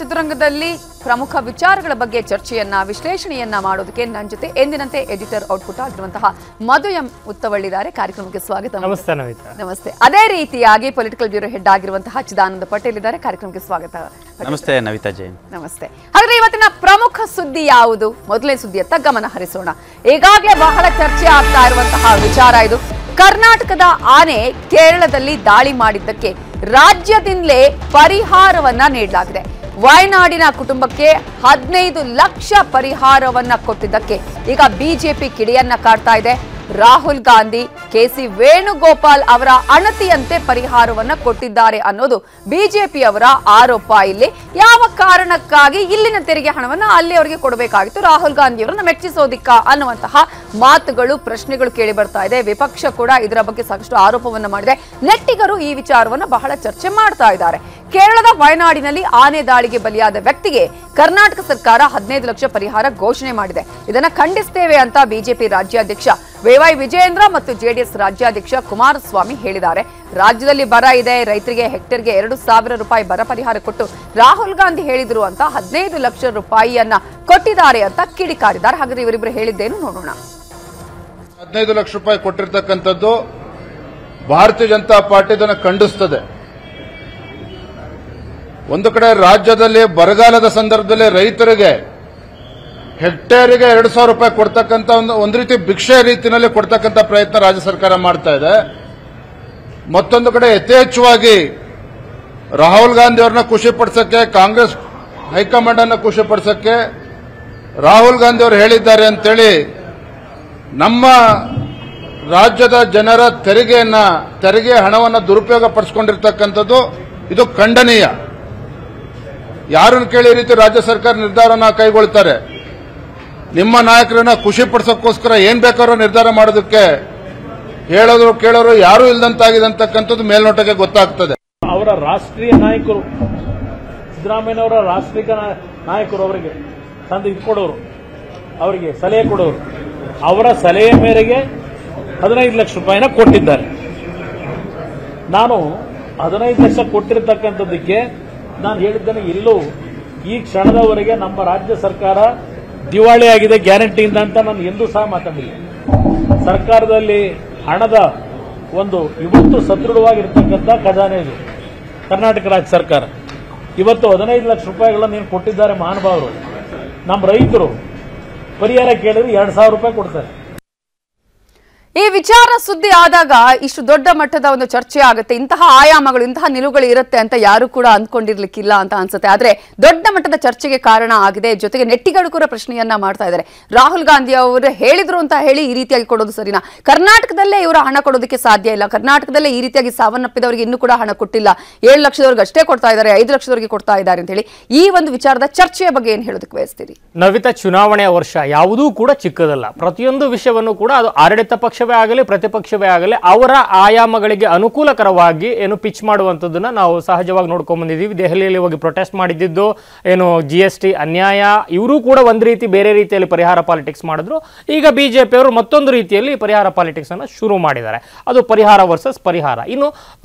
ಚದುರಂಗದಲ್ಲಿ ಪ್ರಮುಖ ವಿಚಾರಗಳ ಬಗ್ಗೆ ಚರ್ಚೆಯನ್ನ ವಿಶ್ಲೇಷಣೆಯನ್ನ ಮಾಡೋದಕ್ಕೆ ನನ್ನ ಜೊತೆ ಎಂದಿನಂತೆ ಎಡಿಟರ್ ಔಟ್ಪುಟ್ ಆಗಿರುವಂತಹ ಮಧು ಎಂ ಉತ್ತವಳ್ಳಿದ್ದಾರೆ. ಕಾರ್ಯಕ್ರಮಕ್ಕೆ ಸ್ವಾಗತ. ನಮಸ್ತೆ ನವಿತಾ. ನಮಸ್ತೆ. ಅದೇ ರೀತಿಯಾಗಿ ಪೊಲಿಟಿಕಲ್ ಬ್ಯೂರೋ ಹೆಡ್ ಆಗಿರುವಂತಹ ಚಿದಾನಂದ ಪಟೇಲ್ ಇದ್ದಾರೆ. ಕಾರ್ಯಕ್ರಮಕ್ಕೆ ಸ್ವಾಗತ. ನಮಸ್ತೆ ನವಿತಾ ಜೈನ್. ನಮಸ್ತೆ. ಹಾಗಾದ್ರೆ ಇವತ್ತಿನ ಪ್ರಮುಖ ಸುದ್ದಿ ಯಾವುದು? ಮೊದಲನೇ ಸುದ್ದಿಯತ್ತ ಗಮನ ಹರಿಸೋಣ. ಈಗಾಗಲೇ ಬಹಳ ಚರ್ಚೆ ಆಗ್ತಾ ಇರುವಂತಹ ವಿಚಾರ ಇದು. ಕರ್ನಾಟಕದ ಆನೆ ಕೇರಳದಲ್ಲಿ ದಾಳಿ ಮಾಡಿದ್ದಕ್ಕೆ ರಾಜ್ಯದಿಂದಲೇ ಪರಿಹಾರವನ್ನ ನೀಡಲಾಗಿದೆ. ವಯನಾಡಿನ ಕುಟುಂಬಕ್ಕೆ 15 ಲಕ್ಷ ಪರಿಹಾರವನ್ನ ಕೊಟ್ಟಿದ್ದಕ್ಕೆ ಈಗ ಬಿಜೆಪಿ ಕಿಡಿಯನ್ನ ಕಾಡ್ತಾ ಇದೆ. ರಾಹುಲ್ ಗಾಂಧಿ ಕೆಸಿ ವೇಣುಗೋಪಾಲ್ ಅವರ ಅಣತಿಯಂತೆ ಪರಿಹಾರವನ್ನ ಕೊಟ್ಟಿದ್ದಾರೆ ಅನ್ನೋದು ಬಿಜೆಪಿ ಅವರ ಆರೋಪ. ಇಲ್ಲಿ ಯಾವ ಕಾರಣಕ್ಕಾಗಿ ಇಲ್ಲಿನ ತೆರಿಗೆ ಹಣವನ್ನ ಅಲ್ಲಿ ಅವರಿಗೆ ಕೊಡಬೇಕಾಗಿತ್ತು, ರಾಹುಲ್ ಗಾಂಧಿ ಅವರನ್ನ ಮೆಚ್ಚಿಸೋದಿಕ್ಕ ಅನ್ನುವಂತಹ ಮಾತುಗಳು, ಪ್ರಶ್ನೆಗಳು ಕೇಳಿ ಬರ್ತಾ ಇದೆ. ವಿಪಕ್ಷ ಕೂಡ ಇದರ ಬಗ್ಗೆ ಸಾಕಷ್ಟು ಆರೋಪವನ್ನ ಮಾಡಿದೆ. ನೆಟ್ಟಿಗರು ಈ ವಿಚಾರವನ್ನ ಬಹಳ ಚರ್ಚೆ ಮಾಡ್ತಾ ಇದ್ದಾರೆ. ಕೇರಳದ ವಯನಾಡಿನಲ್ಲಿ ಆನೆ ದಾಳಿಗೆ ಬಲಿಯಾದ ವ್ಯಕ್ತಿಗೆ ಕರ್ನಾಟಕ ಸರ್ಕಾರ 15 ಲಕ್ಷ ಪರಿಹಾರ ಘೋಷಣೆ ಮಾಡಿದೆ. ಇದನ್ನ ಖಂಡಿಸ್ತೇವೆ ಅಂತ ಬಿಜೆಪಿ ರಾಜ್ಯಾಧ್ಯಕ್ಷ ವೈ ವಿಜಯೇಂದ್ರ ಮತ್ತು ಜೆಡಿಎಸ್ ರಾಜ್ಯಾಧ್ಯಕ್ಷ ಕುಮಾರಸ್ವಾಮಿ ಹೇಳಿದ್ದಾರೆ. ರಾಜ್ಯದಲ್ಲಿ ಬರ ಇದೆ, ರೈತರಿಗೆ ಹೆಕ್ಟೇರ್ಗೆ 2,000 ರೂಪಾಯಿ ಬರ ಪರಿಹಾರ ಕೊಟ್ಟು ರಾಹುಲ್ ಗಾಂಧಿ ಹೇಳಿದ್ರು ಅಂತ 15 ಲಕ್ಷ ರೂಪಾಯಿಯನ್ನ ಕೊಟ್ಟಿದ್ದಾರೆ ಅಂತ ಕಿಡಿಕಾರಿದ್ದಾರೆ. ಹಾಗಾದ್ರೆ ಇವರಿಬ್ಬರು ಹೇಳಿದ್ದೇನು ನೋಡೋಣ. 15 ಲಕ್ಷ ರೂಪಾಯಿ ಕೊಟ್ಟಿರ್ತಕ್ಕಂಥದ್ದು ಭಾರತೀಯ ಜನತಾ ಪಾರ್ಟಿ ಇದನ್ನು ಖಂಡಿಸುತ್ತದೆ. ಒಂದು ಕಡೆ ರಾಜ್ಯದಲ್ಲಿ ಬರಗಾಲದ ಸಂದರ್ಭದಲ್ಲಿ ರೈತರಿಗೆ ಹೆಕ್ಟೇರಿಗೆ 2,000 ರೂಪಾಯಿ ಕೊಡ್ತಕ್ಕಂಥ ಒಂದು ರೀತಿ ಭಿಕ್ಷೆ ರೀತಿಯಲ್ಲಿ ಕೊಡ್ತಕ್ಕಂಥ ಪ್ರಯತ್ನ ರಾಜ್ಯ ಸರ್ಕಾರ ಮಾಡ್ತಾ ಇದೆ. ಮತ್ತೊಂದು ಕಡೆ ಯಥೇಚ್ಛವಾಗಿ ರಾಹುಲ್ ಗಾಂಧಿ ಅವರನ್ನ ಖುಷಿ ಪಡಿಸಕ್ಕೆ, ಕಾಂಗ್ರೆಸ್ ಹೈಕಮಾಂಡ್ ಅನ್ನು ಖುಷಿ ಪಡಿಸಕ್ಕೆ ರಾಹುಲ್ ಗಾಂಧಿ ಅವರು ಹೇಳಿದ್ದಾರೆ ಅಂತೇಳಿ ನಮ್ಮ ರಾಜ್ಯದ ಜನರ ತೆರಿಗೆ ಹಣವನ್ನು ದುರುಪಯೋಗ ಪಡಿಸಿಕೊಂಡಿರ್ತಕ್ಕಂಥದ್ದು ಇದು ಖಂಡನೀಯ. ಯಾರನ್ನು ಕೇಳಿ ಈ ರೀತಿ ರಾಜ್ಯ ಸರ್ಕಾರ ನಿರ್ಧಾರನ ಕೈಗೊಳ್ತಾರೆ? ನಿಮ್ಮ ನಾಯಕರನ್ನ ಖುಷಿ ಪಡಿಸೋಕ್ಕೋಸ್ಕರ ಏನ್ ಬೇಕಾದ್ರೂ ನಿರ್ಧಾರ ಮಾಡೋದಕ್ಕೆ ಹೇಳೋರು ಕೇಳೋರು ಯಾರೂ ಇಲ್ಲದಂತಾಗಿದೆ ಅಂತಕ್ಕಂಥದ್ದು ಮೇಲ್ನೋಟಕ್ಕೆ ಗೊತ್ತಾಗ್ತದೆ. ಅವರ ರಾಷ್ಟ್ರೀಯ ನಾಯಕರು, ಸಿದ್ದರಾಮಯ್ಯನವರ ರಾಷ್ಟ್ರೀಯ ನಾಯಕರು ಅವರಿಗೆ ತಂದು ಇದು ಕೊಡೋರು, ಅವರಿಗೆ ಸಲಹೆ ಕೊಡೋರು, ಅವರ ಸಲಹೆ ಮೇರೆಗೆ 15 ಲಕ್ಷ ರೂಪಾಯಿನ ಕೊಟ್ಟಿದ್ದಾರೆ. ನಾನು 15 ಲಕ್ಷ ಕೊಟ್ಟಿರತಕ್ಕಂಥದ್ದಕ್ಕೆ ನಾನು ಹೇಳಿದ್ದೇನೆ, ಎಲ್ಲೂ ಈ ಕ್ಷಣದವರೆಗೆ ನಮ್ಮ ರಾಜ್ಯ ಸರ್ಕಾರ ದಿವಾಳಿ ಆಗಿದೆ ಗ್ಯಾರಂಟಿಯಿಂದ ಅಂತ ನಾನು ಎಂದೂ ಸಹ ಮಾತಾಡಿಲ್ಲ. ಸರ್ಕಾರದಲ್ಲಿ ಹಣದ ಒಂದು ಇವತ್ತು ಸದೃಢವಾಗಿರ್ತಕ್ಕಂಥ ಖಜಾನೆ ಇದು ಕರ್ನಾಟಕ ರಾಜ್ಯ ಸರ್ಕಾರ. ಇವತ್ತು 15 ಲಕ್ಷ ರೂಪಾಯಿಗಳನ್ನು ಏನು ಕೊಟ್ಟಿದ್ದಾರೆ ಮಹಾನುಭಾವರು. ನಮ್ಮ ರೈತರು ಪರಿಹಾರ ಕೇಳಿದ್ರೆ 2,000 ರೂಪಾಯಿ ಕೊಡ್ತಾರೆ. ಈ ವಿಚಾರ ಸುದ್ದಿ ಆದಾಗ ಇಷ್ಟು ದೊಡ್ಡ ಮಟ್ಟದ ಒಂದು ಚರ್ಚೆ ಆಗುತ್ತೆ, ಇಂತಹ ಆಯಾಮಗಳು, ಇಂತಹ ನಿಲುವುಗಳು ಇರುತ್ತೆ ಅಂತ ಯಾರು ಕೂಡ ಅಂದ್ಕೊಂಡಿರ್ಲಿಕ್ಕಿಲ್ಲ ಅಂತ ಅನ್ಸುತ್ತೆ. ಆದ್ರೆ ದೊಡ್ಡ ಮಟ್ಟದ ಚರ್ಚೆಗೆ ಕಾರಣ ಆಗಿದೆ. ಜೊತೆಗೆ ನೆಟ್ಟಿಗಳು ಕೂಡ ಪ್ರಶ್ನೆಯನ್ನ ಮಾಡ್ತಾ ಇದ್ದಾರೆ. ರಾಹುಲ್ ಗಾಂಧಿ ಅವರು ಹೇಳಿದ್ರು ಅಂತ ಹೇಳಿ ಈ ರೀತಿಯಾಗಿ ಕೊಡೋದು ಸರಿನಾ? ಕರ್ನಾಟಕದಲ್ಲೇ ಇವರ ಹಣ ಕೊಡೋದಕ್ಕೆ ಸಾಧ್ಯ ಇಲ್ಲ. ಕರ್ನಾಟಕದಲ್ಲೇ ಈ ರೀತಿಯಾಗಿ ಸಾವನ್ನಪ್ಪಿದವರಿಗೆ ಇನ್ನೂ ಕೂಡ ಹಣ ಕೊಟ್ಟಿಲ್ಲ. 7 ಲಕ್ಷದವರೆಗೆ ಅಷ್ಟೇ ಕೊಡ್ತಾ ಇದ್ದಾರೆ, 5 ಲಕ್ಷದವರೆಗೆ ಕೊಡ್ತಾ ಇದ್ದಾರೆ ಅಂತ ಹೇಳಿ ಈ ಒಂದು ವಿಚಾರದ ಚರ್ಚೆಯ ಬಗ್ಗೆ ಏನ್ ಹೇಳೋದಕ್ಕೆ ಬಯಸ್ತೀರಿ? ನವಿತಾ, ಚುನಾವಣೆಯ ವರ್ಷ ಯಾವುದೂ ಕೂಡ ಚಿಕ್ಕದಲ್ಲ. ಪ್ರತಿಯೊಂದು ವಿಷಯವನ್ನು ಕೂಡ ಅದು ಆಡಳಿತ ಪಕ್ಷ ಆಗಲಿ ಪ್ರತಿಪಕ್ಷವೇ ಆಗಲಿ ಅವರ ಆಯಾಮಗಳಿಗೆ ಅನುಕೂಲಕರವಾಗಿ ಏನು ಪಿಚ್ ಮಾಡುವಂಥದ್ದನ್ನ ನಾವು ಸಹಜವಾಗಿ ನೋಡ್ಕೊಂಡ್ ಬಂದಿದ್ದೀವಿ. ದೆಹಲಿಯಲ್ಲಿ ಹೋಗಿ ಪ್ರೊಟೆಸ್ಟ್ ಮಾಡಿದ್ದು ಏನು GST ಅನ್ಯಾಯ, ಇವರು ಕೂಡ ಒಂದು ರೀತಿ ಬೇರೆ ರೀತಿಯಲ್ಲಿ ಪರಿಹಾರ ಪಾಲಿಟಿಕ್ಸ್ ಮಾಡಿದ್ರು. ಈಗ ಬಿಜೆಪಿ ಅವರು ಮತ್ತೊಂದು ರೀತಿಯಲ್ಲಿ ಪರಿಹಾರ ಪಾಲಿಟಿಕ್ಸ್ ಅನ್ನು ಶುರು ಮಾಡಿದ್ದಾರೆ. ಅದು ಪರಿಹಾರ ವರ್ಸಸ್ ಪರಿಹಾರ. ಇನ್ನು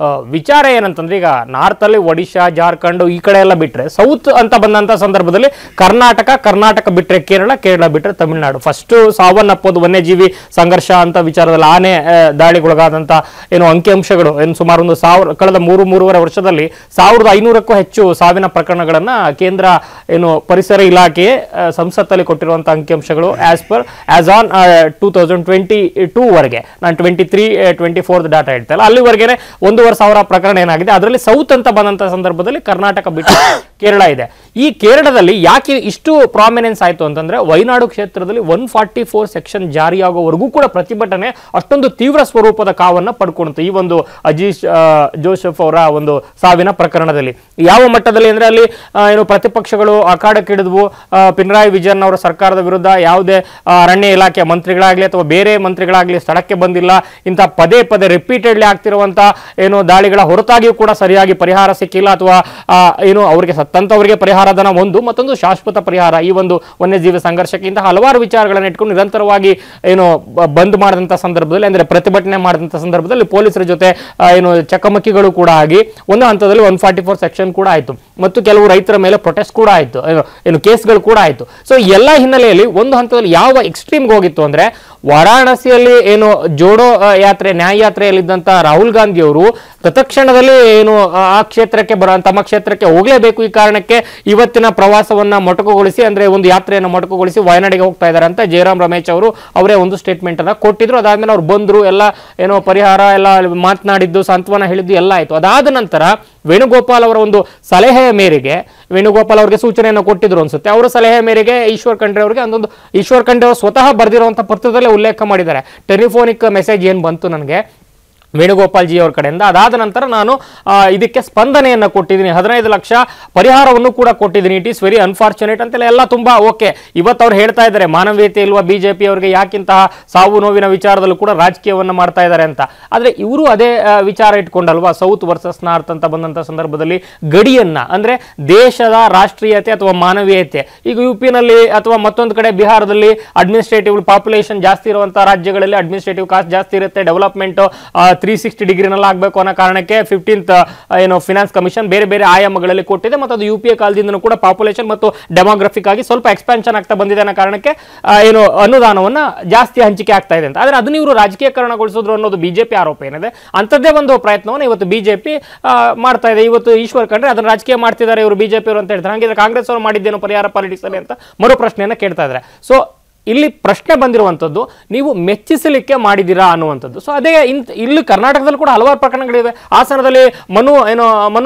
ವಿಚಾರ ಏನಂತಂದ್ರೆ, ಈಗ ನಾರ್ತ್ ಅಲ್ಲಿ ಒಡಿಶಾ, ಜಾರ್ಖಂಡ್ ಈ ಕಡೆ ಎಲ್ಲ ಬಿಟ್ರೆ, ಸೌತ್ ಅಂತ ಬಂದಂತ ಸಂದರ್ಭದಲ್ಲಿ ಕರ್ನಾಟಕ ಬಿಟ್ರೆ ಕೇರಳ ಬಿಟ್ರೆ ತಮಿಳುನಾಡು. ಫಸ್ಟ್ ಸಾವನ್ನಪ್ಪೋದು ವನ್ಯಜೀವಿ ಸಂಘರ್ಷ ಅಂತ ವಿಚಾರದಲ್ಲಿ ಆನೆ ದಾಳಿಗೊಳಗಾದಂತ ಏನು ಅಂಕಿಅಂಶಗಳು ಏನು ಸುಮಾರು ಒಂದು 1000 ಕಳೆದ 3.5 ವರ್ಷದಲ್ಲಿ 1500ಕ್ಕೂ ಹೆಚ್ಚು ಸಾವಿನ ಪ್ರಕರಣಗಳನ್ನ ಕೇಂದ್ರ ಏನು ಪರಿಸರ ಇಲಾಖೆ ಸಂಸತ್ತಲ್ಲಿ ಕೊಟ್ಟಿರುವಂತಹ ಅಂಕಿಅಂಶಗಳು ಆಸ್ ಆನ್ 2022 ವರೆಗೆ. ನಾನು 23-24 ಡಾಟಾ ಹೇಳ್ತಲ್ಲ, ಅಲ್ಲಿವರೆಗೆ 1,500 ಪ್ರಕರಣ ಏನಾಗಿದೆ. ಅದರಲ್ಲಿ ಸೌತ್ ಅಂತ ಬಂದಂತ ಸಂದರ್ಭದಲ್ಲಿ ಕರ್ನಾಟಕ ಬಿಟ್ಟು ಕೇರಳ ಇದೆ. ಈ ಕೇರಳದಲ್ಲಿ ಯಾಕೆ ಇಷ್ಟು ಪ್ರಾಮಿನೆನ್ಸ್ ಆಯ್ತು ಅಂತಂದ್ರೆ, ವಯನಾಡು ಕ್ಷೇತ್ರದಲ್ಲಿ 144 ಸೆಕ್ಷನ್ ಜಾರಿಯಾಗುವವರೆಗೂ ಕೂಡ ಪ್ರತಿಭಟನೆ ಅಷ್ಟೊಂದು ತೀವ್ರ ಸ್ವರೂಪದ ಕಾವನ್ನ ಪಡ್ಕೊಂತು ಈ ಒಂದು ಅಜೀಶ್ ಜೋಸೆಫ್ ಅವರ ಒಂದು ಸಾವಿನ ಪ್ರಕರಣದಲ್ಲಿ. ಯಾವ ಮಟ್ಟದಲ್ಲಿ ಅಂದ್ರೆ, ಅಲ್ಲಿ ಏನು ಪ್ರತಿಪಕ್ಷಗಳು ಅಖಾಡಕ್ಕಿಳಿದ್ವು. ಪಿನರಾಯಿ ವಿಜಯನ್ ಅವರ ಸರ್ಕಾರದ ವಿರುದ್ಧ ಯಾವುದೇ ಅರಣ್ಯ ಇಲಾಖೆ ಮಂತ್ರಿಗಳಾಗ್ಲಿ ಅಥವಾ ಬೇರೆ ಮಂತ್ರಿಗಳಾಗ್ಲಿ ಸ್ಥಳಕ್ಕೆ ಬಂದಿಲ್ಲ. ಇಂಥ ಪದೇ ರಿಪೀಟೆಡ್ಲಿ ಆಗ್ತಿರುವಂತ ಏನು ದಾಳಿಗಳ ಹೊರತಾಗಿಯೂ ಕೂಡ ಸರಿಯಾಗಿ ಪರಿಹಾರ ಸಿಕ್ಕಿಲ್ಲ, ಅಥವಾ ಏನು ಅವರಿಗೆ ಸತ್ತಂತವರಿಗೆ ಪರಿಹಾರ ಧನ ಒಂದು, ಮತ್ತೊಂದು ಶಾಶ್ವತ ಪರಿಹಾರ. ಈ ಒಂದು ವನ್ಯಜೀವಿ ಸಂಘರ್ಷಕ್ಕೆ ಇಂತಹ ಹಲವಾರು ವಿಚಾರಗಳನ್ನು ಇಟ್ಕೊಂಡು ನಿರಂತರವಾಗಿ ಏನು ಬಂದ್ ಮಾಡಿದಂತ ಸಂದರ್ಭದಲ್ಲಿ, ಅಂದ್ರೆ ಪ್ರತಿಭಟನೆ ಮಾಡಿದಂತ ಸಂದರ್ಭದಲ್ಲಿ ಪೊಲೀಸರ ಜೊತೆ ಏನು ಚಕಮಕಿಗಳು ಕೂಡ ಆಗಿ ಒಂದು ಹಂತದಲ್ಲಿ 144 ಸೆಕ್ಷನ್ ಕೂಡ ಆಯ್ತು ಮತ್ತು ಕೆಲವು ರೈತರ ಮೇಲೆ ಪ್ರೊಟೆಸ್ಟ್ ಕೂಡ ಆಯ್ತು, ಏನು ಕೇಸ್ಗಳು ಕೂಡ ಆಯ್ತು. ಸೊ ಎಲ್ಲ ಹಿನ್ನೆಲೆಯಲ್ಲಿ ಒಂದು ಹಂತದಲ್ಲಿ ಯಾವ ಎಕ್ಸ್ಟ್ರೀಮ್ಗೆ ಹೋಗಿತ್ತು ಅಂದ್ರೆ ವಾರಾಣಸಿಯಲ್ಲಿ ಏನು ಜೋಡೋ ಯಾತ್ರೆ ನ್ಯಾಯ ಯಾತ್ರೆಯಲ್ಲಿದ್ದಂತ ರಾಹುಲ್ ಗಾಂಧಿ ಅವರು ತತ್ಕ್ಷಣದಲ್ಲಿ ಏನು ಆ ಕ್ಷೇತ್ರಕ್ಕೆ ತಮ್ಮ ಕ್ಷೇತ್ರಕ್ಕೆ ಹೋಗಲೇಬೇಕು, ಈ ಕಾರಣಕ್ಕೆ ಇವತ್ತಿನ ಪ್ರವಾಸವನ್ನ ಮೊಟಕುಗೊಳಿಸಿ ಅಂದ್ರೆ ಒಂದು ಯಾತ್ರೆಯನ್ನು ಮೊಟಕುಗೊಳಿಸಿ ವಯನಾಡಿಗೆ ಹೋಗ್ತಾ ಇದ್ದಾರೆ ಅಂತ ಜಯರಾಮ್ ರಮೇಶ್ ಅವರು ಅವರೇ ಒಂದು ಸ್ಟೇಟ್ಮೆಂಟ್ ಅನ್ನ ಕೊಟ್ಟಿದ್ರು. ಅದಾದ್ಮೇಲೆ ಅವ್ರು ಬಂದ್ರು, ಎಲ್ಲ ಏನೋ ಪರಿಹಾರ ಎಲ್ಲ ಮಾತನಾಡಿದ್ದು, ಸಾಂತ್ವನ ಹೇಳಿದ್ದು ಎಲ್ಲ ಆಯ್ತು. ಅದಾದ ನಂತರ ವೇಣುಗೋಪಾಲ್ ಅವರ ಒಂದು ಸಲಹೆಯ ಮೇರೆಗೆ ವೇಣುಗೋಪಾಲ್ ಅವರಿಗೆ ಸೂಚನೆಯನ್ನು ಕೊಟ್ಟಿದ್ರು ಅನ್ಸುತ್ತೆ. ಅವರ ಸಲಹೆ ಮೇರೆಗೆ ಈಶ್ವರ್ ಖಂಡ್ರೆ ಅವರಿಗೆ ಒಂದೊಂದು ಈಶ್ವರ್ ಖಂಡ್ರೆ ಅವರು ಸ್ವತಃ ಬರೆದಿರುವಂತಹ ಪತ್ರದಲ್ಲೇ ಉಲ್ಲೇಖ ಮಾಡಿದ್ದಾರೆ. ಟೆಲಿಫೋನಿಕ್ ಮೆಸೇಜ್ ಏನ್ ಬಂತು ನನಗೆ ವೇಣುಗೋಪಾಲ್ ಜಿ ಅವರ ಕಡೆಯಿಂದ, ಅದಾದ ನಂತರ ನಾನು ಇದಕ್ಕೆ ಸ್ಪಂದನೆಯನ್ನು ಕೊಟ್ಟಿದ್ದೀನಿ, 15 ಲಕ್ಷ ಪರಿಹಾರವನ್ನು ಕೂಡ ಕೊಟ್ಟಿದ್ದೀನಿ, ಇಟ್ ಈಸ್ ವೆರಿ ಅನ್ಫಾರ್ಚುನೇಟ್ ಅಂತೆಲ್ಲ ಎಲ್ಲ ತುಂಬಾ ಓಕೆ. ಇವತ್ತು ಅವ್ರು ಹೇಳ್ತಾ ಇದ್ದಾರೆ ಮಾನವೀಯತೆ ಇಲ್ವಾ ಬಿಜೆಪಿ ಅವರಿಗೆ, ಯಾಕಿಂತಹ ಸಾವು ನೋವಿನ ವಿಚಾರದಲ್ಲೂ ಕೂಡ ರಾಜಕೀಯವನ್ನ ಮಾಡ್ತಾ ಇದ್ದಾರೆ ಅಂತ. ಆದ್ರೆ ಇವರು ಅದೇ ವಿಚಾರ ಇಟ್ಕೊಂಡಲ್ವಾ ಸೌತ್ ವರ್ಸಸ್ ನಾರ್ತ್ ಅಂತ ಬಂದಂತ ಸಂದರ್ಭದಲ್ಲಿ ಗಡಿಯನ್ನ ಅಂದ್ರೆ ದೇಶದ ರಾಷ್ಟ್ರೀಯತೆ ಅಥವಾ ಮಾನವೀಯತೆ, ಈಗ ಯುಪಿನಲ್ಲಿ ಅಥವಾ ಮತ್ತೊಂದು ಕಡೆ ಬಿಹಾರದಲ್ಲಿ ಅಡ್ಮಿನಿಸ್ಟ್ರೇಟಿವ್ ಪಾಪ್ಯುಲೇಷನ್ ಜಾಸ್ತಿ ಇರುವಂತಹ ರಾಜ್ಯಗಳಲ್ಲಿ ಅಡ್ಮಿನಿಸ್ಟ್ರೇಟಿವ್ ಕಾಸ್ಟ್ ಜಾಸ್ತಿ ಇರುತ್ತೆ, ಡೆವಲಪ್ಮೆಂಟ್ 360 ಡಿಗ್ರಿನಲ್ಲಿ ಆಗಬೇಕು ಅನ್ನೋ ಕಾರಣಕ್ಕೆ 15th ಏನು ಫಿನಾನ್ಸ್ ಕಮಿಷನ್ ಬೇರೆ ಬೇರೆ ಆಯಾಮಗಳಲ್ಲಿ ಕೊಟ್ಟಿದೆ ಮತ್ತು ಅದು ಯುಪಿಎ ಕಾಲದಿಂದ ಕೂಡ ಪಾಪ್ಯುಲೇಷನ್ ಮತ್ತು ಡೆಮೋಗ್ರಫಿಕ್ ಆಗಿ ಸ್ವಲ್ಪ ಎಕ್ಸ್ಪಾನ್ಷನ್ ಆಗ್ತಾ ಬಂದಿದೆ ಅನ್ನೋ ಕಾರಣಕ್ಕೆ ಏನು ಅನುದಾನವನ್ನ ಜಾಸ್ತಿ ಹಂಚಿಕೆ ಆಗ್ತಾ ಇದೆ ಅಂತ. ಆದ್ರೆ ಅದನ್ನ ಇವರು ರಾಜಕೀಯಕರಣಗೊಳಿಸಿದ್ರು ಅನ್ನೋದು ಬಿಜೆಪಿ ಆರೋಪ ಏನಿದೆ, ಅಂಥದ್ದೇ ಒಂದು ಪ್ರಯತ್ನವನ್ನು ಇವತ್ತು ಬಿಜೆಪಿ ಮಾಡ್ತಾ ಇದೆ. ಇವತ್ತು ಈಶ್ವರ್ ಖಂಡ್ರೆ ಅದನ್ನ ರಾಜಕೀಯ ಮಾಡ್ತಿದ್ದಾರೆ ಇವರು ಬಿಜೆಪಿ ಅವರು ಅಂತ ಹೇಳ್ತಾರೆ. ಹಾಗಿದ್ರೆ ಕಾಂಗ್ರೆಸ್ ಅವರು ಮಾಡಿದ್ದೇನೋ ಪರಿಹಾರ ಪಾಲಿಟಿಕ್ಸ್ ಅಲ್ಲಿ ಅಂತ ಮರು ಪ್ರಶ್ನೆಯನ್ನ ಕೇಳ್ತಾ ಇದ್ದಾರೆ. ಸೊ ಇಲ್ಲಿ ಪ್ರಶ್ನೆ ಬಂದಿರುವಂತದ್ದು ನೀವು ಮೆಚ್ಚಿಸಲಿಕ್ಕೆ ಮಾಡಿದಿರಾ ಅನ್ನುವಂಥದ್ದು. ಸೊ ಅದೇ ಇಲ್ಲಿ ಕರ್ನಾಟಕದಲ್ಲಿ ಕೂಡ ಹಲವಾರು ಪ್ರಕರಣಗಳಿವೆ. ಹಾಸನದಲ್ಲಿ ಮನು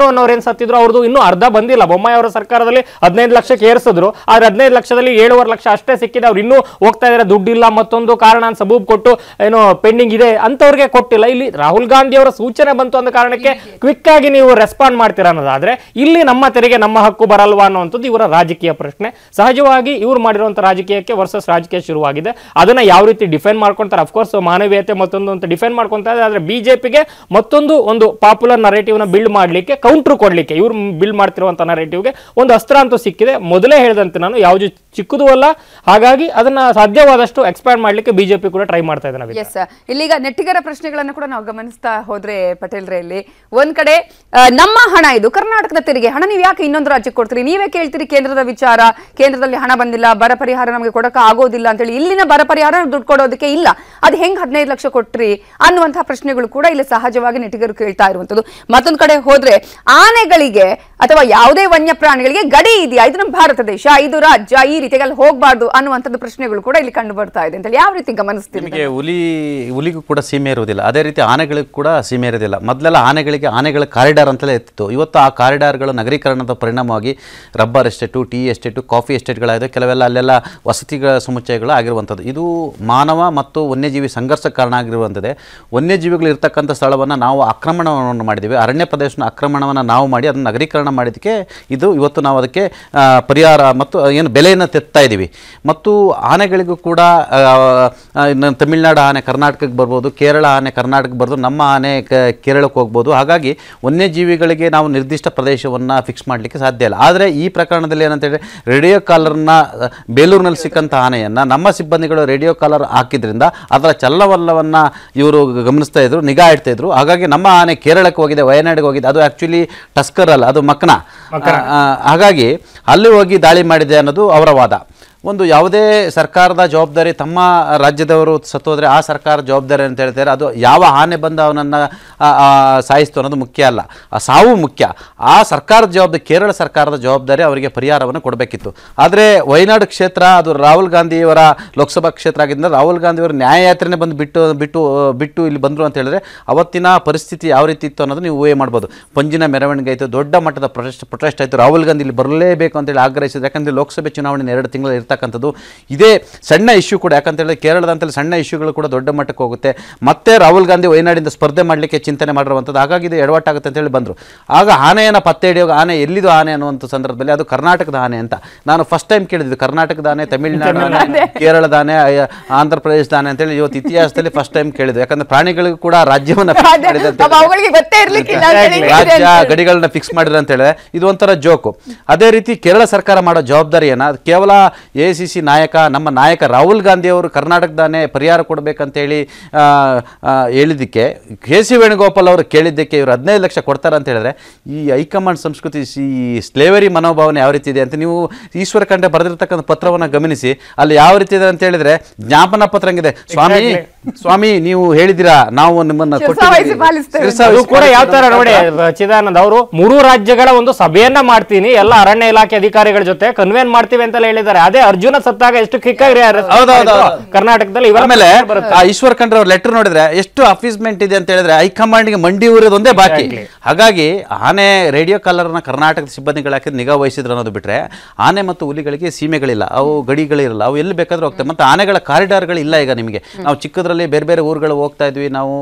ಅನ್ನೋರು ಏನ್ ಸತ್ತಿದ್ರು, ಅವ್ರದ್ದು ಇನ್ನೂ ಅರ್ಧ ಬಂದಿಲ್ಲ. ಬೊಮ್ಮಾಯಿ ಅವರ ಸರ್ಕಾರದಲ್ಲಿ 15 ಲಕ್ಷಕ್ಕೆ ಏರಿಸಿದ್ರು, ಆದ್ರೆ 15 ಲಕ್ಷದಲ್ಲಿ 7.5 ಲಕ್ಷ ಅಷ್ಟೇ ಸಿಕ್ಕಿದೆ. ಅವ್ರು ಇನ್ನೂ ಹೋಗ್ತಾ ಇದಾರೆ, ದುಡ್ಡಿಲ್ಲ ಮತ್ತೊಂದು ಕಾರಣ ಸಬೂಬ್ ಕೊಟ್ಟು ಪೆಂಡಿಂಗ್ ಇದೆ ಅಂತವ್ರಿಗೆ ಕೊಟ್ಟಿಲ್ಲ. ಇಲ್ಲಿ ರಾಹುಲ್ ಗಾಂಧಿ ಅವರ ಸೂಚನೆ ಬಂತು ಅಂದ ಕಾರಣಕ್ಕೆ ಕ್ವಿಕ್ ಆಗಿ ನೀವು ರೆಸ್ಪಾಂಡ್ ಮಾಡ್ತೀರಾ ಅನ್ನೋದಾದ್ರೆ ಇಲ್ಲಿ ನಮ್ಮ ತೆರಿಗೆ ನಮ್ಮ ಹಕ್ಕು ಬರಲ್ವಾ ಅನ್ನುವಂಥದ್ದು ಇವರ ರಾಜಕೀಯ ಪ್ರಶ್ನೆ. ಸಹಜವಾಗಿ ಇವ್ರು ಮಾಡಿರುವಂತಹ ರಾಜಕೀಯಕ್ಕೆ ವರ್ಸಸ್ ರಾಜಕೀಯ ಶುರುವಾಗಿದೆ. ಅದನ್ನ ಯಾವ ರೀತಿ ಡಿಫೈನ್ ಮಾಡ್ಕೊಂತಾರೆ, ಅಫ್ಕೋರ್ಸ್ ಮಾನವೀಯತೆ ಮತ್ತೊಂದು ಅಂತ ಡಿಫೈನ್ ಮಾಡ್ಕೊಂತಾರೆ. ಆದ್ರೆ ಬಿಜೆಪಿಗೆ ಮತ್ತೊಂದು ಒಂದು ಪಾಪ್ಯುಲರ್ ನರೇಟಿವ್ ನ ಬಿಲ್ಡ್ ಮಾಡ್ಲಿಕ್ಕೆ, ಕೌಂಟರ್ ಕೊಡ್ಲಿಕ್ಕೆ ಇವ್ರು ಬಿಲ್ಡ್ ಮಾಡ್ತಿರುವಂತಹ ನರೇಟಿವ್ಗೆ ಒಂದು ಅಸ್ತ್ರ ಅಂತೂ ಸಿಕ್ಕಿದೆ. ಮೊದಲೇ ಹೇಳಿದಂತೆ ನಾನು ಯಾವುದು ಚಿಕ್ಕದು ಅಲ್ಲ, ಹಾಗಾಗಿ ಅದನ್ನ ಸಾಧ್ಯವಾದಷ್ಟು ಎಕ್ಸ್ಪ್ಯಾಂಡ್ ಮಾಡ್ಲಿಕ್ಕೆ ಬಿಜೆಪಿ ಕೂಡ ಟ್ರೈ ಮಾಡ್ತಾ ಇದ್ದಾರೆ. ಎಸ್, ಇಲ್ಲಿಗ ನೆಟ್ಟಿಗರ ಪ್ರಶ್ನೆಗಳನ್ನು ಕೂಡ ನಾವು ಗಮನಿಸ್ತಾ ಹೋದ್ರೆ ಪಟೇಲ್ರೆ, ಇಲ್ಲಿ ಒಂದ್ ಕಡೆ ನಮ್ಮ ಹಣ ಇದು ಕರ್ನಾಟಕದ ತೆರಿಗೆ ಹಣ, ನೀವು ಯಾಕೆ ಇನ್ನೊಂದು ರಾಜ್ಯಕ್ಕೆ ಕೊಡ್ತೀರಿ? ನೀವೇ ಕೇಳ್ತೀರಿ ಕೇಂದ್ರದ ವಿಚಾರ, ಕೇಂದ್ರದಲ್ಲಿ ಹಣ ಬಂದಿಲ್ಲ, ಬರ ಪರಿಹಾರ ನಮಗೆ ಕೊಡಕ ಆಗೋದಿಲ್ಲ ಅಂತೇಳಿ. ಇಲ್ಲಿನ ಬರ ಪರಿಹಾರ ದುಡ್ಡು ಕೊಡೋದಕ್ಕೆ ಇಲ್ಲ, ಅದು ಹೆಂಗ್ 15 ಲಕ್ಷ ಕೊಟ್ರಿ ಅನ್ನುವಂತಹ ಪ್ರಶ್ನೆಗಳು ಕೂಡ ಇಲ್ಲಿ ಸಹಜವಾಗಿ ನೆಟ್ಟಿಗರು ಕೇಳ್ತಾ ಇರುವಂತದ್ದು. ಮತ್ತೊಂದು ಕಡೆ ಹೋದ್ರೆ ಆನೆಗಳಿಗೆ ಅಥವಾ ಯಾವುದೇ ವನ್ಯ ಪ್ರಾಣಿಗಳಿಗೆ ಗಡಿ ಇದೆಯಾ? ಇದು ನಮ್ಮ ಭಾರತ ದೇಶ, ಇದು ರಾಜ್ಯ, ಈ ರೀತಿಯಾಗಿ ಹೋಗಬಾರ್ದು ಅನ್ನುವಂಥದ್ದು ಪ್ರಶ್ನೆಗಳು ಕೂಡ ಇಲ್ಲಿ ಕಂಡು ಬರ್ತಾ ಇದೆ ಅಂತ ಯಾವ ರೀತಿ ಗಮನಿಸ್ತೀವಿ? ನಿಮಗೆ ಹುಲಿಗೂ ಕೂಡ ಸೀಮೆ ಇರುವುದಿಲ್ಲ, ಅದೇ ರೀತಿ ಆನೆಗಳಿಗೂ ಕೂಡ ಸೀಮೆ ಇರೋದಿಲ್ಲ. ಮೊದಲೆಲ್ಲ ಆನೆಗಳ ಕಾರಿಡಾರ್ ಅಂತಲೇ ಇತ್ತು. ಇವತ್ತು ಆ ಕಾರಿಡಾರ್ಗಳು ನಗರೀಕರಣದ ಪರಿಣಾಮವಾಗಿ rubber estate, tea estate, coffee ಎಸ್ಟೇಟ್ಗಳಾಗಿದೆ, ಕೆಲವೆಲ್ಲ ಅಲ್ಲೆಲ್ಲ ವಸತಿಗಳ ಸಮುಚ್ಚಯಗಳು ಆಗಿರುವಂಥದ್ದು. ಇದು ಮಾನವ ಮತ್ತು ವನ್ಯಜೀವಿ ಸಂಘರ್ಷಕ್ಕೆ ಕಾರಣ ಆಗಿರುವಂಥದ್ದೇ. ವನ್ಯಜೀವಿಗಳು ಇರ್ತಕ್ಕಂಥ ಸ್ಥಳವನ್ನು ನಾವು ಆಕ್ರಮಣವನ್ನು ಮಾಡಿದ್ದೀವಿ, ಅರಣ್ಯ ಪ್ರದೇಶನ ಆಕ್ರಮಣವನ್ನು ನಾವು ಮಾಡಿ ಅದನ್ನು ನಗರೀಕರಣ ಮಾಡಿದ್ದಕ್ಕೆ ಇದು ಇವತ್ತು ನಾವು ಅದಕ್ಕೆ ಪರಿಹಾರ ಮತ್ತು ಏನು ಬೆಲೆಯನ್ನು ತೆತ್ತಾ ಇದ್ದೀವಿ. ಮತ್ತು ಆನೆಗಳಿಗೂ ಕೂಡ ತಮಿಳುನಾಡು ಆನೆ ಕರ್ನಾಟಕಕ್ಕೆ ಬರ್ಬೋದು, ಕೇರಳ ಆನೆ ಕರ್ನಾಟಕಕ್ಕೆ ಬರ್ಬೋದು, ನಮ್ಮ ಆನೆ ಕೇರಳಕ್ಕೆ ಹೋಗ್ಬೋದು. ಹಾಗಾಗಿ ವನ್ಯಜೀವಿಗಳಿಗೆ ನಾವು ನಿರ್ದಿಷ್ಟ ಪ್ರದೇಶವನ್ನು ಫಿಕ್ಸ್ ಮಾಡಲಿಕ್ಕೆ ಸಾಧ್ಯ ಇಲ್ಲ. ಆದರೆ ಈ ಪ್ರಕರಣದಲ್ಲಿ ಏನಂತೇಳಿ ರೇಡಿಯೋ ಕಾಲರ್ನ ಬೇಲೂರಿನಲ್ಲಿ ಸಿಕ್ಕಂಥ ಆನೆಯನ್ನು ನಮ್ಮ ಸಿಬ್ಬಂದಿಗಳು ರೇಡಿಯೋ ಕಾಲರ್ ಹಾಕಿದ್ರಿಂದ ಅದರ ಚಲನವಲ್ಲವನ್ನು ಇವರು ಗಮನಿಸ್ತಾ ಇದ್ರು, ನಿಗಾ ಇಡ್ತಾ ಇದ್ರು. ಹಾಗಾಗಿ ನಮ್ಮ ಆನೆ ಕೇರಳಕ್ಕೆ ಹೋಗಿದೆ, ವಯನಾಡಿಗೆ ಹೋಗಿದೆ. ಅದು ಆ್ಯಕ್ಚುಲಿ ಟಸ್ಕರ್ ಅಲ್ಲ, ಅದು ಮಕ್ನಾ. ಹಾಗಾಗಿ ಅಲ್ಲಿ ಹೋಗಿ ದಾಳಿ ಮಾಡಿದೆ ಅನ್ನೋದು ಅವರ ವಾದ. ಒಂದು ಯಾವುದೇ ಸರ್ಕಾರದ ಜವಾಬ್ದಾರಿ, ತಮ್ಮ ರಾಜ್ಯದವರು ಸತ್ತೋದ್ರೆ ಆ ಸರ್ಕಾರ ಜವಾಬ್ದಾರಿ ಅಂತ ಹೇಳ್ತಾರೆ. ಅದು ಯಾವ ಆನೆ ಬಂದು ಅವನನ್ನು ಸಾಯಿಸ್ತು ಅನ್ನೋದು ಮುಖ್ಯ ಅಲ್ಲ, ಆ ಸಾವು ಮುಖ್ಯ. ಆ ಸರ್ಕಾರದ ಜವಾಬ್ದಾರಿ, ಕೇರಳ ಸರ್ಕಾರದ ಜವಾಬ್ದಾರಿ ಅವರಿಗೆ ಪರಿಹಾರವನ್ನು ಕೊಡಬೇಕಿತ್ತು. ಆದರೆ ವಯನಾಡು ಕ್ಷೇತ್ರ ಅದು ರಾಹುಲ್ ಗಾಂಧಿಯವರ ಲೋಕಸಭಾ ಕ್ಷೇತ್ರ ಆಗಿದ್ದರಿಂದ ರಾಹುಲ್ ಗಾಂಧಿಯವರು ನ್ಯಾಯಯಾತ್ರೆನೇ ಬಂದು ಬಿಟ್ಟು ಇಲ್ಲಿ ಬಂದರು ಅಂತ ಹೇಳಿದ್ರೆ ಅವತ್ತಿನ ಪರಿಸ್ಥಿತಿ ಯಾವ ರೀತಿ ಇತ್ತು ಅನ್ನೋದು ನೀವು ಊಹೆ ಮಾಡ್ಬೋದು. ಪಂಜಿನ ಮೆರವಣಿಗೆ ಆಯಿತು, ದೊಡ್ಡ ಮಟ್ಟದ ಪ್ರೊಟೆಸ್ಟ್ ಆಯಿತು. ರಾಹುಲ್ ಗಾಂಧಿ ಇಲ್ಲಿ ಬರಲೇಬೇಕು ಅಂತೇಳಿ ಆಗ್ರಹಿಸಿದ್ರು. ಯಾಕಂದರೆ ಲೋಕಸಭೆ ಚುನಾವಣೆ 2 ತಿಂಗಳು ಇರ್ತಕ್ಕಂಥದ್ದು. ಇದೇ ಸಣ್ಣ ಇಶ್ಯೂ ಕೂಡ, ಯಾಕಂತೇಳಿದ್ರೆ ಕೇರಳದಂತಲ್ಲಿ ಸಣ್ಣ ಇಶ್ಯೂಗಳು ಕೂಡ ದೊಡ್ಡ ಮಟ್ಟಕ್ಕೆ ಹೋಗುತ್ತೆ. ಮತ್ತೆ ರಾಹುಲ್ ಗಾಂಧಿ ವಯನಾಡಿಂದ ಸ್ಪರ್ಧೆ ಮಾಡಲಿಕ್ಕೆ ಚಿಂತನೆ ಮಾಡಿರುವಂಥದ್ದು. ಹಾಗಾಗಿ ಇದು ಎಡವಟ್ಟಾಗುತ್ತೆ ಅಂತೇಳಿ ಬಂದರು. ಆಗ ಆನೆಯನ್ನು ಪತ್ತೆ ಹಿಡಿಯೋಗ ಆನೆ ಎಲ್ಲಿದು ಆನೆ ಅನ್ನುವಂಥ ಸಂದರ್ಭದಲ್ಲಿ ಅದು ಕರ್ನಾಟಕದ ಆನೆ ಅಂತ ನಾನು ಫಸ್ಟ್ ಟೈಮ್ ಕೇಳಿದ್ದು. ಕರ್ನಾಟಕದ ಆನೆ, ತಮಿಳುನಾಡು ಆನೆ, ಕೇರಳದ ಆನೆ, ಆಂಧ್ರ ಪ್ರದೇಶದ ಆನೆ ಅಂತೇಳಿ ಇವತ್ತು ಇತಿಹಾಸದಲ್ಲಿ ಫಸ್ಟ್ ಟೈಮ್ ಕೇಳಿದ್ದು. ಯಾಕಂದ್ರೆ ಪ್ರಾಣಿಗಳಿಗೂ ಕೂಡ ರಾಜ್ಯವನ್ನು ರಾಜ್ಯ ಗಡಿಗಳನ್ನ ಫಿಕ್ಸ್ ಮಾಡಿದ್ರು ಅಂತ ಹೇಳಿದ್ರೆ ಇದು ಒಂಥರ ಜೋಕು. ಅದೇ ರೀತಿ ಕೇರಳ ಸರ್ಕಾರ ಮಾಡೋ ಜವಾಬ್ದಾರಿಯನ್ನ ಕೇವಲ AICC ನಾಯಕ ನಮ್ಮ ನಾಯಕ ರಾಹುಲ್ ಗಾಂಧಿ ಅವರು ಕರ್ನಾಟಕದಾನೆ ಪರಿಹಾರ ಕೊಡಬೇಕಂತೇಳಿ ಹೇಳಿದ್ದಕ್ಕೆ KC ವೇಣುಗೋಪಾಲ್ ಅವರು ಕೇಳಿದ್ದಕ್ಕೆ ಇವರು 15 ಲಕ್ಷ ಕೊಡ್ತಾರೆ ಅಂತ ಹೇಳಿದ್ರೆ ಈ ಹೈಕಮಾಂಡ್ ಸಂಸ್ಕೃತಿ ಈ ಸ್ಲೇವರಿ ಮನೋಭಾವನೆ ಯಾವ ರೀತಿ ಇದೆ ಅಂತ ನೀವು ಈಶ್ವರ ಖಂಡ್ರೆ ಬರೆದಿರ್ತಕ್ಕಂಥ ಪತ್ರವನ್ನು ಗಮನಿಸಿ. ಅಲ್ಲಿ ಯಾವ ರೀತಿ ಇದೆ ಅಂತ ಹೇಳಿದ್ರೆ ಜ್ಞಾಪನಾ ಪತ್ರ ಹಂಗಿದೆ. ಸ್ವಾಮಿ ನೀವು ಹೇಳಿದಿರಾ ನಾವು ನಿಮ್ಮನ್ನ ಕೂಡ ಯಾವ ತರ ನೋಡಿ ಚಿದಾನಂದ್ ಅವರು 3 ರಾಜ್ಯಗಳ ಒಂದು ಸಭೆಯನ್ನ ಮಾಡ್ತೀನಿ ಎಲ್ಲ ಅರಣ್ಯ ಇಲಾಖೆ ಅಧಿಕಾರಿಗಳ ಜೊತೆ ಕನ್ವೇನ್ ಮಾಡ್ತೀವಿ ಅಂತ ಹೇಳಿದ್ದಾರೆ. ಅದೇ ಅರ್ಜುನ ಸತ್ತಾಗ ಎಷ್ಟು ಕ್ವಿಕ್ ಆಗಿ ಕರ್ನಾಟಕದಲ್ಲಿ ಆಮೇಲೆ ಈಶ್ವರ್ ಖಂಡ್ರೆ ಅವ್ರ ಲೆಟರ್ ನೋಡಿದ್ರೆ ಎಷ್ಟು ಅಫೀಸ್ಮೆಂಟ್ ಇದೆ ಅಂತ ಹೇಳಿದ್ರೆ ಹೈಕಮಾಂಡ್ಗೆ ಮಂಡಿ ಊರೋದೊಂದೇ ಬಾಕಿ. ಹಾಗಾಗಿ ಆನೆ ರೇಡಿಯೋ ಕಾಲರ್ನ ಕರ್ನಾಟಕದ ಸಿಬ್ಬಂದಿಗಳು ಹಾಕಿದ್ರೆ ನಿಗಾ ವಹಿಸಿದ್ರು ಅನ್ನೋದು ಬಿಟ್ರೆ ಆನೆ ಮತ್ತು ಹುಲಿಗಳಿಗೆ ಸೀಮೆಗಳಿಲ್ಲ, ಅವು ಗಡಿಗಳಿರಲ್ಲ, ಅವು ಎಲ್ಲಿ ಬೇಕಾದ್ರೂ ಹೋಗ್ತವೆ. ಮತ್ತೆ ಆನೆಗಳ ಕಾರಿಡಾರ್ಗಳಿಲ್ಲ. ಈಗ ನಿಮಗೆ ನಾವು ಚಿಕ್ಕದ್ರಲ್ಲಿ ಬೇರೆ ಬೇರೆ ಊರುಗಳು ಹೋಗ್ತಾ ಇದ್ವಿ, ನಾವು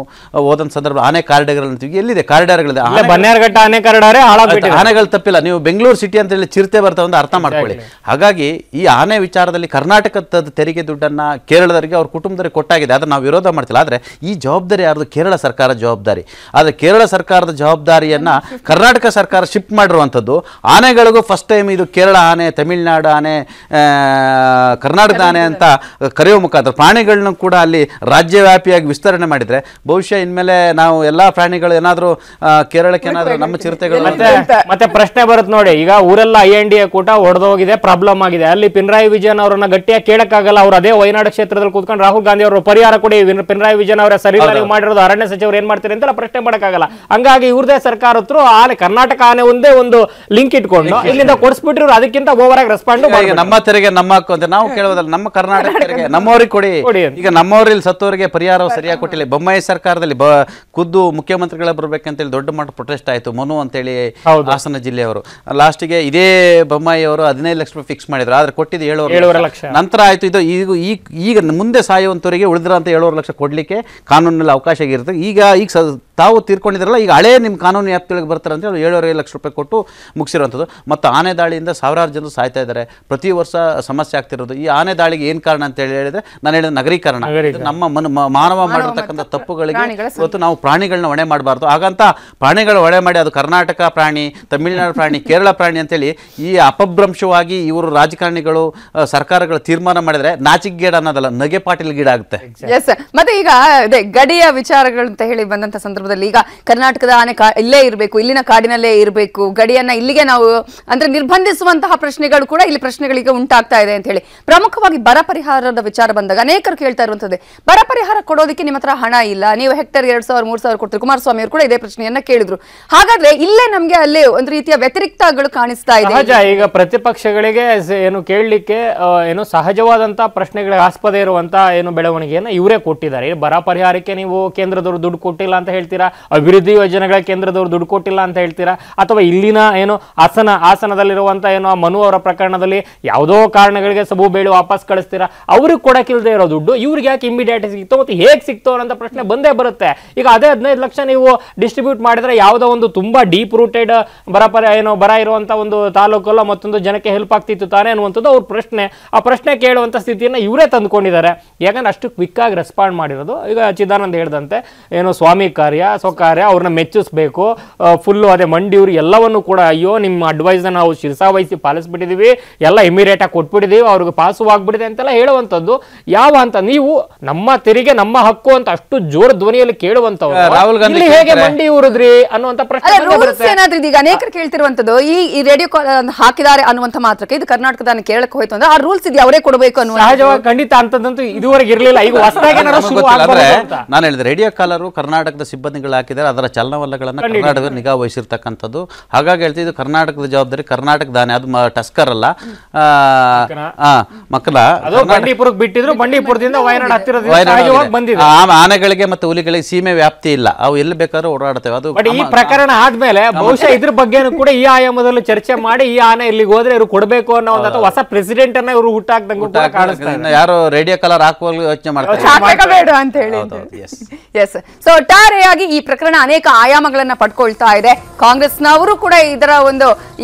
ಹೋದಂತ ಸಂದರ್ಭ ಆನೆ ಕಾರಿಡಾರ್ ಅಂತೀವಿ. ಎಲ್ಲಿದೆ ಕಾರಿಡಾರ್ಗಳಿದೆ? ಬನ್ನೇರಘಟ್ಟ ಆನೆ ಕಾರಿಡಾರೇ ಹಾಳಾಗ್ಬಿಟ್ಟಿದೆ. ಆನೆಗಳು ತಪ್ಪಿಲ್ಲ, ನೀವು ಬೆಂಗಳೂರು ಸಿಟಿ ಅಂತ ಹೇಳಿ ಚಿರತೆ ಬರ್ತಾವ ಅಂತ ಅರ್ಥ ಮಾಡ್ಕೊಳ್ಳಿ. ಹಾಗಾಗಿ ಈ ಆನೆ ವಿಚಾರದಲ್ಲಿ ಕರ್ನಾಟಕದ ತೆರಿಗೆ ದುಡ್ಡನ್ನ ಕೇರಳದವರಿಗೆ ಅವ್ರ ಕುಟುಂಬದವರಿಗೆ ಕೊಟ್ಟಾಗಿದೆ. ಅದನ್ನ ನಾವು ವಿರೋಧ ಮಾಡ್ತಿಲ್ಲ. ಆದ್ರೆ ಈ ಜವಾಬ್ದಾರಿ ಯಾರ್ದು? ಕೇರಳ ಸರ್ಕಾರ ಜವಾಬ್ದಾರಿ. ಆದ್ರೆ ಕೇರಳ ಸರ್ಕಾರದ ಜವಾಬ್ದಾರಿಯನ್ನ ಕರ್ನಾಟಕ ಸರ್ಕಾರ ಶಿಫ್ಟ್ ಮಾಡಿರುವಂಥದ್ದು. ಆನೆಗಳಿಗೂ ಫಸ್ಟ್ ಟೈಮ್ ಇದು ಕೇರಳ ಆನೆ, ತಮಿಳುನಾಡು ಆನೆ, ಕರ್ನಾಟಕದ ಆನೆ ಅಂತ ಕರೆಯುವ ಮುಖಾಂತರ ಪ್ರಾಣಿಗಳನ್ನ ಕೂಡ ಅಲ್ಲಿ ರಾಜ್ಯವ್ಯಾಪಿಯಾಗಿ ವಿಸ್ತರಣೆ ಮಾಡಿದ್ರೆ ಬಹುಶಃ ಇನ್ಮೇಲೆ ನಾವು ಎಲ್ಲಾ ಪ್ರಾಣಿಗಳು ಏನಾದ್ರು ಕೇರಳಕ್ಕೆ ಏನಾದ್ರು ನಮ್ಮ ಚಿರತೆಗಳು ಮತ್ತೆ ಪ್ರಶ್ನೆ ಬರುತ್ತೆ ನೋಡಿ. ಈಗ ಊರೆಲ್ಲ INDA ಕೂಟ ಹೊಡೆದೋಗಿದೆ, ಪ್ರಾಬ್ಲಮ್ ಆಗಿದೆ. ಅಲ್ಲಿ ಪಿನರಾಯಿ ವಿಜಯನ್ ಅವರನ್ನ ಗಟ್ಟಿಯಾಗಿ ಕೇಳಕ್ಕಾಗಲ್ಲ. ಅವ್ರು ಅದೇ ವಯನಾಡು ಕ್ಷೇತ್ರದಲ್ಲಿ ಕೂತ್ಕೊಂಡು ರಾಹುಲ್ ಗಾಂಧಿ ಅವರು ಪರಿಹಾರ ಕೊಡಿ, ಪಿನರಾಯಿ ವಿಜಯನ್ ಅವರ ಸರಿ ಮಾಡಿರೋದು ಅರಣ್ಯ ಸಚಿವರು ಏನ್ ಮಾಡ್ತಾರೆ ಅಂತ ಪ್ರಶ್ನೆ ಮಾಡಕ್ಕಾಗಲ್ಲ. ಹಂಗಾಗಿ ಇವ್ರದೇ ಸರ್ಕಾರ ಹತ್ರ ಆನೆ ಕರ್ನಾಟಕ ಆನೆ ಒಂದೇ ಒಂದು ಲಿಂಕ್ ಇಟ್ಕೊಂಡು ಇಲ್ಲಿಂದ ಕೊಡಿಸ್ಬಿಟ್ರು. ಅದಕ್ಕಿಂತ ಓವರ್ ಆಗಿ ರೆಸ್ಪಾಂಡ್ ನಮ್ಮ ತೆರಿಗೆ ನಮ್ಮ ಹಕ್ಕು ಅಂತ ನಾವು ಕೇಳೋದಲ್ಲ. ನಮ್ಮ ಕರ್ನಾಟಕ ತೆರಿಗೆ ನಮ್ಮವ್ರಿಗೆ ಕೊಡಿ. ಈಗ ನಮ್ಮವ್ರಲ್ಲಿ ಸತ್ತವರಿಗೆ ಪರಿಹಾರ ಸರಿಯಾಗಿ ಕೊಟ್ಟಿಲ್ಲ. ಬೊಮ್ಮಾಯಿ ಸರ್ಕಾರದಲ್ಲಿ ಖುದ್ದು ಮುಖ್ಯಮಂತ್ರಿಗಳ ಬರ್ಬೇಕಂತೇಳಿ ದೊಡ್ಡ ಮಟ್ಟ ಪ್ರೊಟೆಸ್ಟ್ ಆಯ್ತು. ಮನು ಅಂತೇಳಿ ಹಾಸನ ಜಿಲ್ಲೆಯವರು ಲಾಸ್ಟ್ಗೆ ಇದೇ ಬೊಮ್ಮಾಯಿ ಅವರು 15 ಲಕ್ಷ ರೂಪಾಯಿ ಫಿಕ್ಸ್ ಮಾಡಿದ್ರು. ಆದ್ರೆ ಕೊಟ್ಟಿದ್ದು 7 ಲಕ್ಷ. ನಂತರ ಆಯ್ತು ಇದು ಈಗ ಮುಂದೆ ಸಾಯುವಂತವರಿಗೆ ಉಳಿದಿರೋಂಥ 7 ಲಕ್ಷ ಕೊಡ್ಲಿಕ್ಕೆ ಕಾನೂನಲ್ಲಿ ಅವಕಾಶ ಇರುತ್ತೆ. ಈಗ ತಾವು ತೀರ್ಕೊಂಡಿದ್ರಲ್ಲ, ಈಗ ಹಳೇ ನಿಮ್ಮ ಕಾನೂನು ವ್ಯಾಪ್ತಿಯೊಳಗೆ ಬರ್ತಾರೆ ಅಂತ ಹೇಳಿ 7.5 ಲಕ್ಷ ರೂಪಾಯಿ ಕೊಟ್ಟು ಮುಗಿಸಿರುವಂಥದ್ದು. ಮತ್ತು ಆನೆ ದಾಳಿಯಿಂದ ಸಾವಿರಾರು ಜನರು ಸಾಯ್ತಾ ಇದ್ದಾರೆ. ಪ್ರತಿ ವರ್ಷ ಸಮಸ್ಯೆ ಆಗ್ತಿರೋದು. ಈ ಆನೆ ದಾಳಿಗೆ ಏನು ಕಾರಣ ಅಂತ ಹೇಳಿದ್ರೆ ನಾನು ಹೇಳಿದ ನಗರೀಕರಣ. ನಮ್ಮ ಮಾನವ ಮಾಡಿರ್ತಕ್ಕಂಥ ತಪ್ಪುಗಳಿಗೆ ಇವತ್ತು ನಾವು ಪ್ರಾಣಿಗಳನ್ನ ಹೊಣೆ ಮಾಡಬಾರ್ದು. ಹಾಗಂತ ಪ್ರಾಣಿಗಳ ಹೊಣೆ ಮಾಡಿ ಅದು ಕರ್ನಾಟಕ ಪ್ರಾಣಿ, ತಮಿಳುನಾಡು ಪ್ರಾಣಿ, ಕೇರಳ ಪ್ರಾಣಿ ಅಂತೇಳಿ ಈ ಅಪಭ್ರಂಶವಾಗಿ ಇವರು ರಾಜಕಾರಣಿಗಳು ಸರ್ಕಾರಗಳು ತೀರ್ಮಾನ ಮಾಡಿದ್ರೆ ನಾಚಿಕೆಗೇಡ ಅನ್ನೋದಲ್ಲ, ನಗೆ ಪಾಟೀಲ್ ಗೀಡ ಆಗುತ್ತೆ. ಮತ್ತೆ ಈಗ ಅದೇ ಗಡಿಯ ವಿಚಾರಗಳು ಅಂತ ಹೇಳಿ ಬಂದಂತ ಸಂದರ್ಭದಲ್ಲಿ ಈಗ ಕರ್ನಾಟಕದ ಆನೆ ಇಲ್ಲೇ ಇರಬೇಕು, ಇಲ್ಲಿನ ಕಾಡಿನಲ್ಲೇ ಇರಬೇಕು, ಗಡಿಯನ್ನ ಇಲ್ಲಿಗೆ ನಾವು ಅಂದ್ರೆ ನಿರ್ಬಂಧಿಸುವಂತಹ ಪ್ರಶ್ನೆಗಳು ಕೂಡ ಇಲ್ಲಿ ಪ್ರಶ್ನೆಗಳಿಗೆ ಉಂಟಾಗ್ತಾ ಇದೆ ಅಂತ ಹೇಳಿ. ಪ್ರಮುಖವಾಗಿ ಬರ ಪರಿಹಾರದ ವಿಚಾರ ಬಂದಾಗ ಅನೇಕರು ಕೇಳ್ತಾ ಇರುವಂತದ್ದೇ, ಬರ ಪರಿಹಾರ ಕೊಡೋದಕ್ಕೆ ನಿಮ್ಮ ಹತ್ರ ಹಣ ಇಲ್ಲ, ನೀವು ಹೆಕ್ಟರ್ 2,000 3,000 ಕೊಡ್ತೀರಿ. ಕುಮಾರಸ್ವಾಮಿ ಅವರು ಕೂಡ ಇದೇ ಪ್ರಶ್ನೆಯನ್ನ ಕೇಳಿದ್ರು. ಹಾಗಾದ್ರೆ ಇಲ್ಲೇ ನಮ್ಗೆ ಅಲ್ಲೇ ಒಂದು ರೀತಿಯ ವ್ಯತಿರಿಕ್ತಗಳು ಕಾಣಿಸ್ತಾ ಇದೆ. ಈಗ ಪ್ರತಿಪಕ್ಷಗಳಿಗೆ ಏನು ಕೇಳಲಿಕ್ಕೆ ಏನು ಸಹಜವಾದಂತಹ ಪ್ರಶ್ನೆಗಳಿಗೆ ಆಸ್ಪದ ಇರುವಂತ ಏನು ಬೆಳವಣಿಗೆಯನ್ನ ಇವರೇ ಕೊಟ್ಟಿದ್ದಾರೆ. ಬರ ಪರಿಹಾರಕ್ಕೆ ನೀವು ಕೇಂದ್ರದವರು ದುಡ್ಡು ಕೊಟ್ಟಿಲ್ಲ ಅಂತ ಹೇಳ್ತೀರಾ, ಅಭಿವೃದ್ಧಿ ಯೋಜನೆಗಳ ಕೇಂದ್ರದವರು ದುಡ್ಡು ಕೊಟ್ಟಿಲ್ಲ ಅಂತ ಹೇಳ್ತೀರಾ, ಅಥವಾ ಇಲ್ಲಿನ ಏನು ಹಾಸನದಲ್ಲಿರುವಂತ ಏನು ಮನು ಅವರ ಪ್ರಕರಣದಲ್ಲಿ ಯಾವುದೋ ಕಾರಣಗಳಿಗೆ ಸಬು ಬೇಳು ವಾಪಸ್ ಕಳಿಸ್ತೀರಾ. ಅವ್ರಿಗೆ ಕೊಡಕ್ಕಿಲ್ಲದೆ ಇರೋ ದುಡ್ಡು ಇವ್ರಿಗೆ ಯಾಕೆ ಇಮಿಡಿಯೇಟ್ ಸಿಕ್ತೋ ಮತ್ತೆ ಹೇಗೆ ಸಿಕ್ತೋ ಅನ್ನೋ ಪ್ರಶ್ನೆ ಬಂದೇ ಬರುತ್ತೆ. ಈಗ ಅದೇ 15 ಲಕ್ಷ ನೀವು ಡಿಸ್ಟ್ರಿಬ್ಯೂಟ್ ಮಾಡಿದ್ರೆ ಯಾವುದೋ ಒಂದು ತುಂಬಾ ಡೀಪ್ ರೂಟೆಡ್ ಬರ ಇರುವಂತ ಒಂದು ತಾಲೂಕಲ್ಲ ಮತ್ತೊಂದು ಜನಕ್ಕೆ ಹೆಲ್ಪ್ ಆಗ್ತಿತ್ತು ತಾನೇ ಅನ್ನುವಂಥದ್ದು ಅವ್ರ ಪ್ರಶ್ನೆ. ಆ ಪ್ರಶ್ನೆ ಕೇಳುವಂತ ಸ್ಥಿತಿಯನ್ನ ಇವರೇ ತಂದುಕೊಂಡಿದ್ದಾರೆ. ಯಾಕಂದ್ರೆ ಅಷ್ಟು ಕ್ವಿಕ್ ಆಗಿ ರೆಸ್ಪಾಂಡ್ ಮಾಡಿರೋದು. ಈಗ ಚಿದಾನಂದ್ ಹೇಳ್ದಂತೆ ಏನು ಸ್ವಾಮಿ ಕಾರ್ಯ ಸ್ವಕಾರ್ಯ ಅವ್ರನ್ನ ಮೆಚ್ಚಿಸ್ಬೇಕು. ಫುಲ್ಲು ಅದೇ ಮಂಡಿಯವರು ಎಲ್ಲವನ್ನು ಕೂಡ ಅಯ್ಯೋ ನಿಮ್ಮ ಅಡ್ವೈಸ್ ನಾವು ಶಿರಸಾವಹಿಸಿ ಪಾಲಿಸ್ಬಿಟ್ಟಿದೀವಿ, ಎಲ್ಲ ಇಮಿಡಿಯೇಟ್ ಆಗಿ ಕೊಟ್ಬಿಟ್ಟಿದೀವಿ, ಅವ್ರಿಗೆ ಪಾಸು ಆಗ್ಬಿಟ್ಟಿದೆ ಅಂತೆಲ್ಲ ಹೇಳುವಂಥದ್ದು ಯಾವ ಅಂತ ನೀವು ನಮ್ಮ ತೆರಿಗೆ ನಮ್ಮ ಹಕ್ಕು ಅಂತ ಅಷ್ಟು ಜೋರ ಧ್ವನಿಯಲ್ಲಿ ಕೇಳುವಂತವ್ರು ರಾಹುಲ್ ಗಾಂಧಿ ಹೇಗೆ ಮಂಡಿ ಊರಿದ್ರಿ ಅನ್ನುವಂತ ಪ್ರಶ್ನೆ ಏನಾದ್ರೂ ಈಗ ಅನೇಕರು ಕೇಳ್ತಿರುವಂತದ್ದು ಈ ರೇಡಿಯೋ ಕಾಲ್ ಹಾಕಿದ್ದಾರೆ ಅನ್ನುವಂತ ಮಾತ್ರಕ್ಕೆ ಇದು ಕರ್ನಾಟಕದ ಕೇಳಕ್ಕೆ ಹೋಯ್ತು ಅಂದ್ರೆ ಆ ರೂಲ್ಸ್ ಇದು ಅವರೇ ಕೊಡಬೇಕು ಅನ್ನೋ ಸಹಜವಾಗಿ ಖಂಡಿತ ಅಂತದಂತೂ ಇದುವರೆಗೆ ಇರಲಿಲ್ಲ. ಈಗ ಹೊಸದಾಗಿ ನಾನು ಹೇಳಿದೆ ರೇಡಿಯೋ ಕಾಲರು ಕರ್ನಾಟಕದ ಸಿಬ್ಬಂದಿಗಳು ಹಾಕಿದ್ದಾರೆ, ಅದರ ಚಲನವಲನಗಳನ್ನು ಕರ್ನಾಟಕ ನಿಗಾ ವಹಿಸಿರ್ತಕ್ಕಂಥದ್ದು. ಹಾಗಾಗಿ ಹೇಳ್ತಿದ್ದು ಕರ್ನಾಟಕದ ಜವಾಬ್ದಾರಿ ಕರ್ನಾಟಕದಾನೆ, ಅದು ಟಸ್ಕರ್ ಅಲ್ಲ, ಮಕ್ಕಳ ಬಂಡೀಪುರಕ್ಕೆ ಬಿಟ್ಟಿದ್ರು, ಬಂಡೀಪುರದಿಂದ ವಯನಾಡ್ ಹತ್ತಿರ ಆನೆಗಳಿಗೆ ಮತ್ತು ಹುಲಿಗಳಿಗೆ ಸೀಮೆ ವ್ಯಾಪ್ತಿ ಇಲ್ಲ, ಅವು ಎಲ್ಲಿ ಬೇಕಾದ್ರೂ ಓಡಾಡ್ತೇವೆ. ಅದು ಈ ಪ್ರಕರಣ ಆದ್ಮೇಲೆ ಬಹುಶಃ ಇದ್ರ ಬಗ್ಗೆ ಕೂಡ ಈ ಆಯಾಮದಲ್ಲೂ ಚರ್ಚೆ ಮಾಡಿ ಈ ಆನೆ ಇಲ್ಲಿಗೆ ಹೋದ್ರೆ ಇವ್ರು ಕೊಡಬೇಕು ಅನ್ನೋ ಒಂದು ಹೊಸ ಪ್ರೆಸಿಡೆಂಟ್ ಅನ್ನ ಇವರು ಹುಟ್ಟಾಕ್ದಂಗೆ ಯಾರು ರೇಡಿಯೋ ಕಲರ್ ಹಾಕುವಾಗ ಯೋಚನೆ ಮಾಡ್ತಾರೆ. ಅಂತ ಹೇಳಿ. ಎಸ್, ಸೊ ಒಟ್ಟಾರೆಯಾಗಿ ಈ ಪ್ರಕರಣ ಅನೇಕ ಆಯಾಮಗಳನ್ನ ಪಡ್ಕೊಳ್ತಾ ಇದೆ. ಕಾಂಗ್ರೆಸ್ನವರು ಕೂಡ ಇದರ ಒಂದು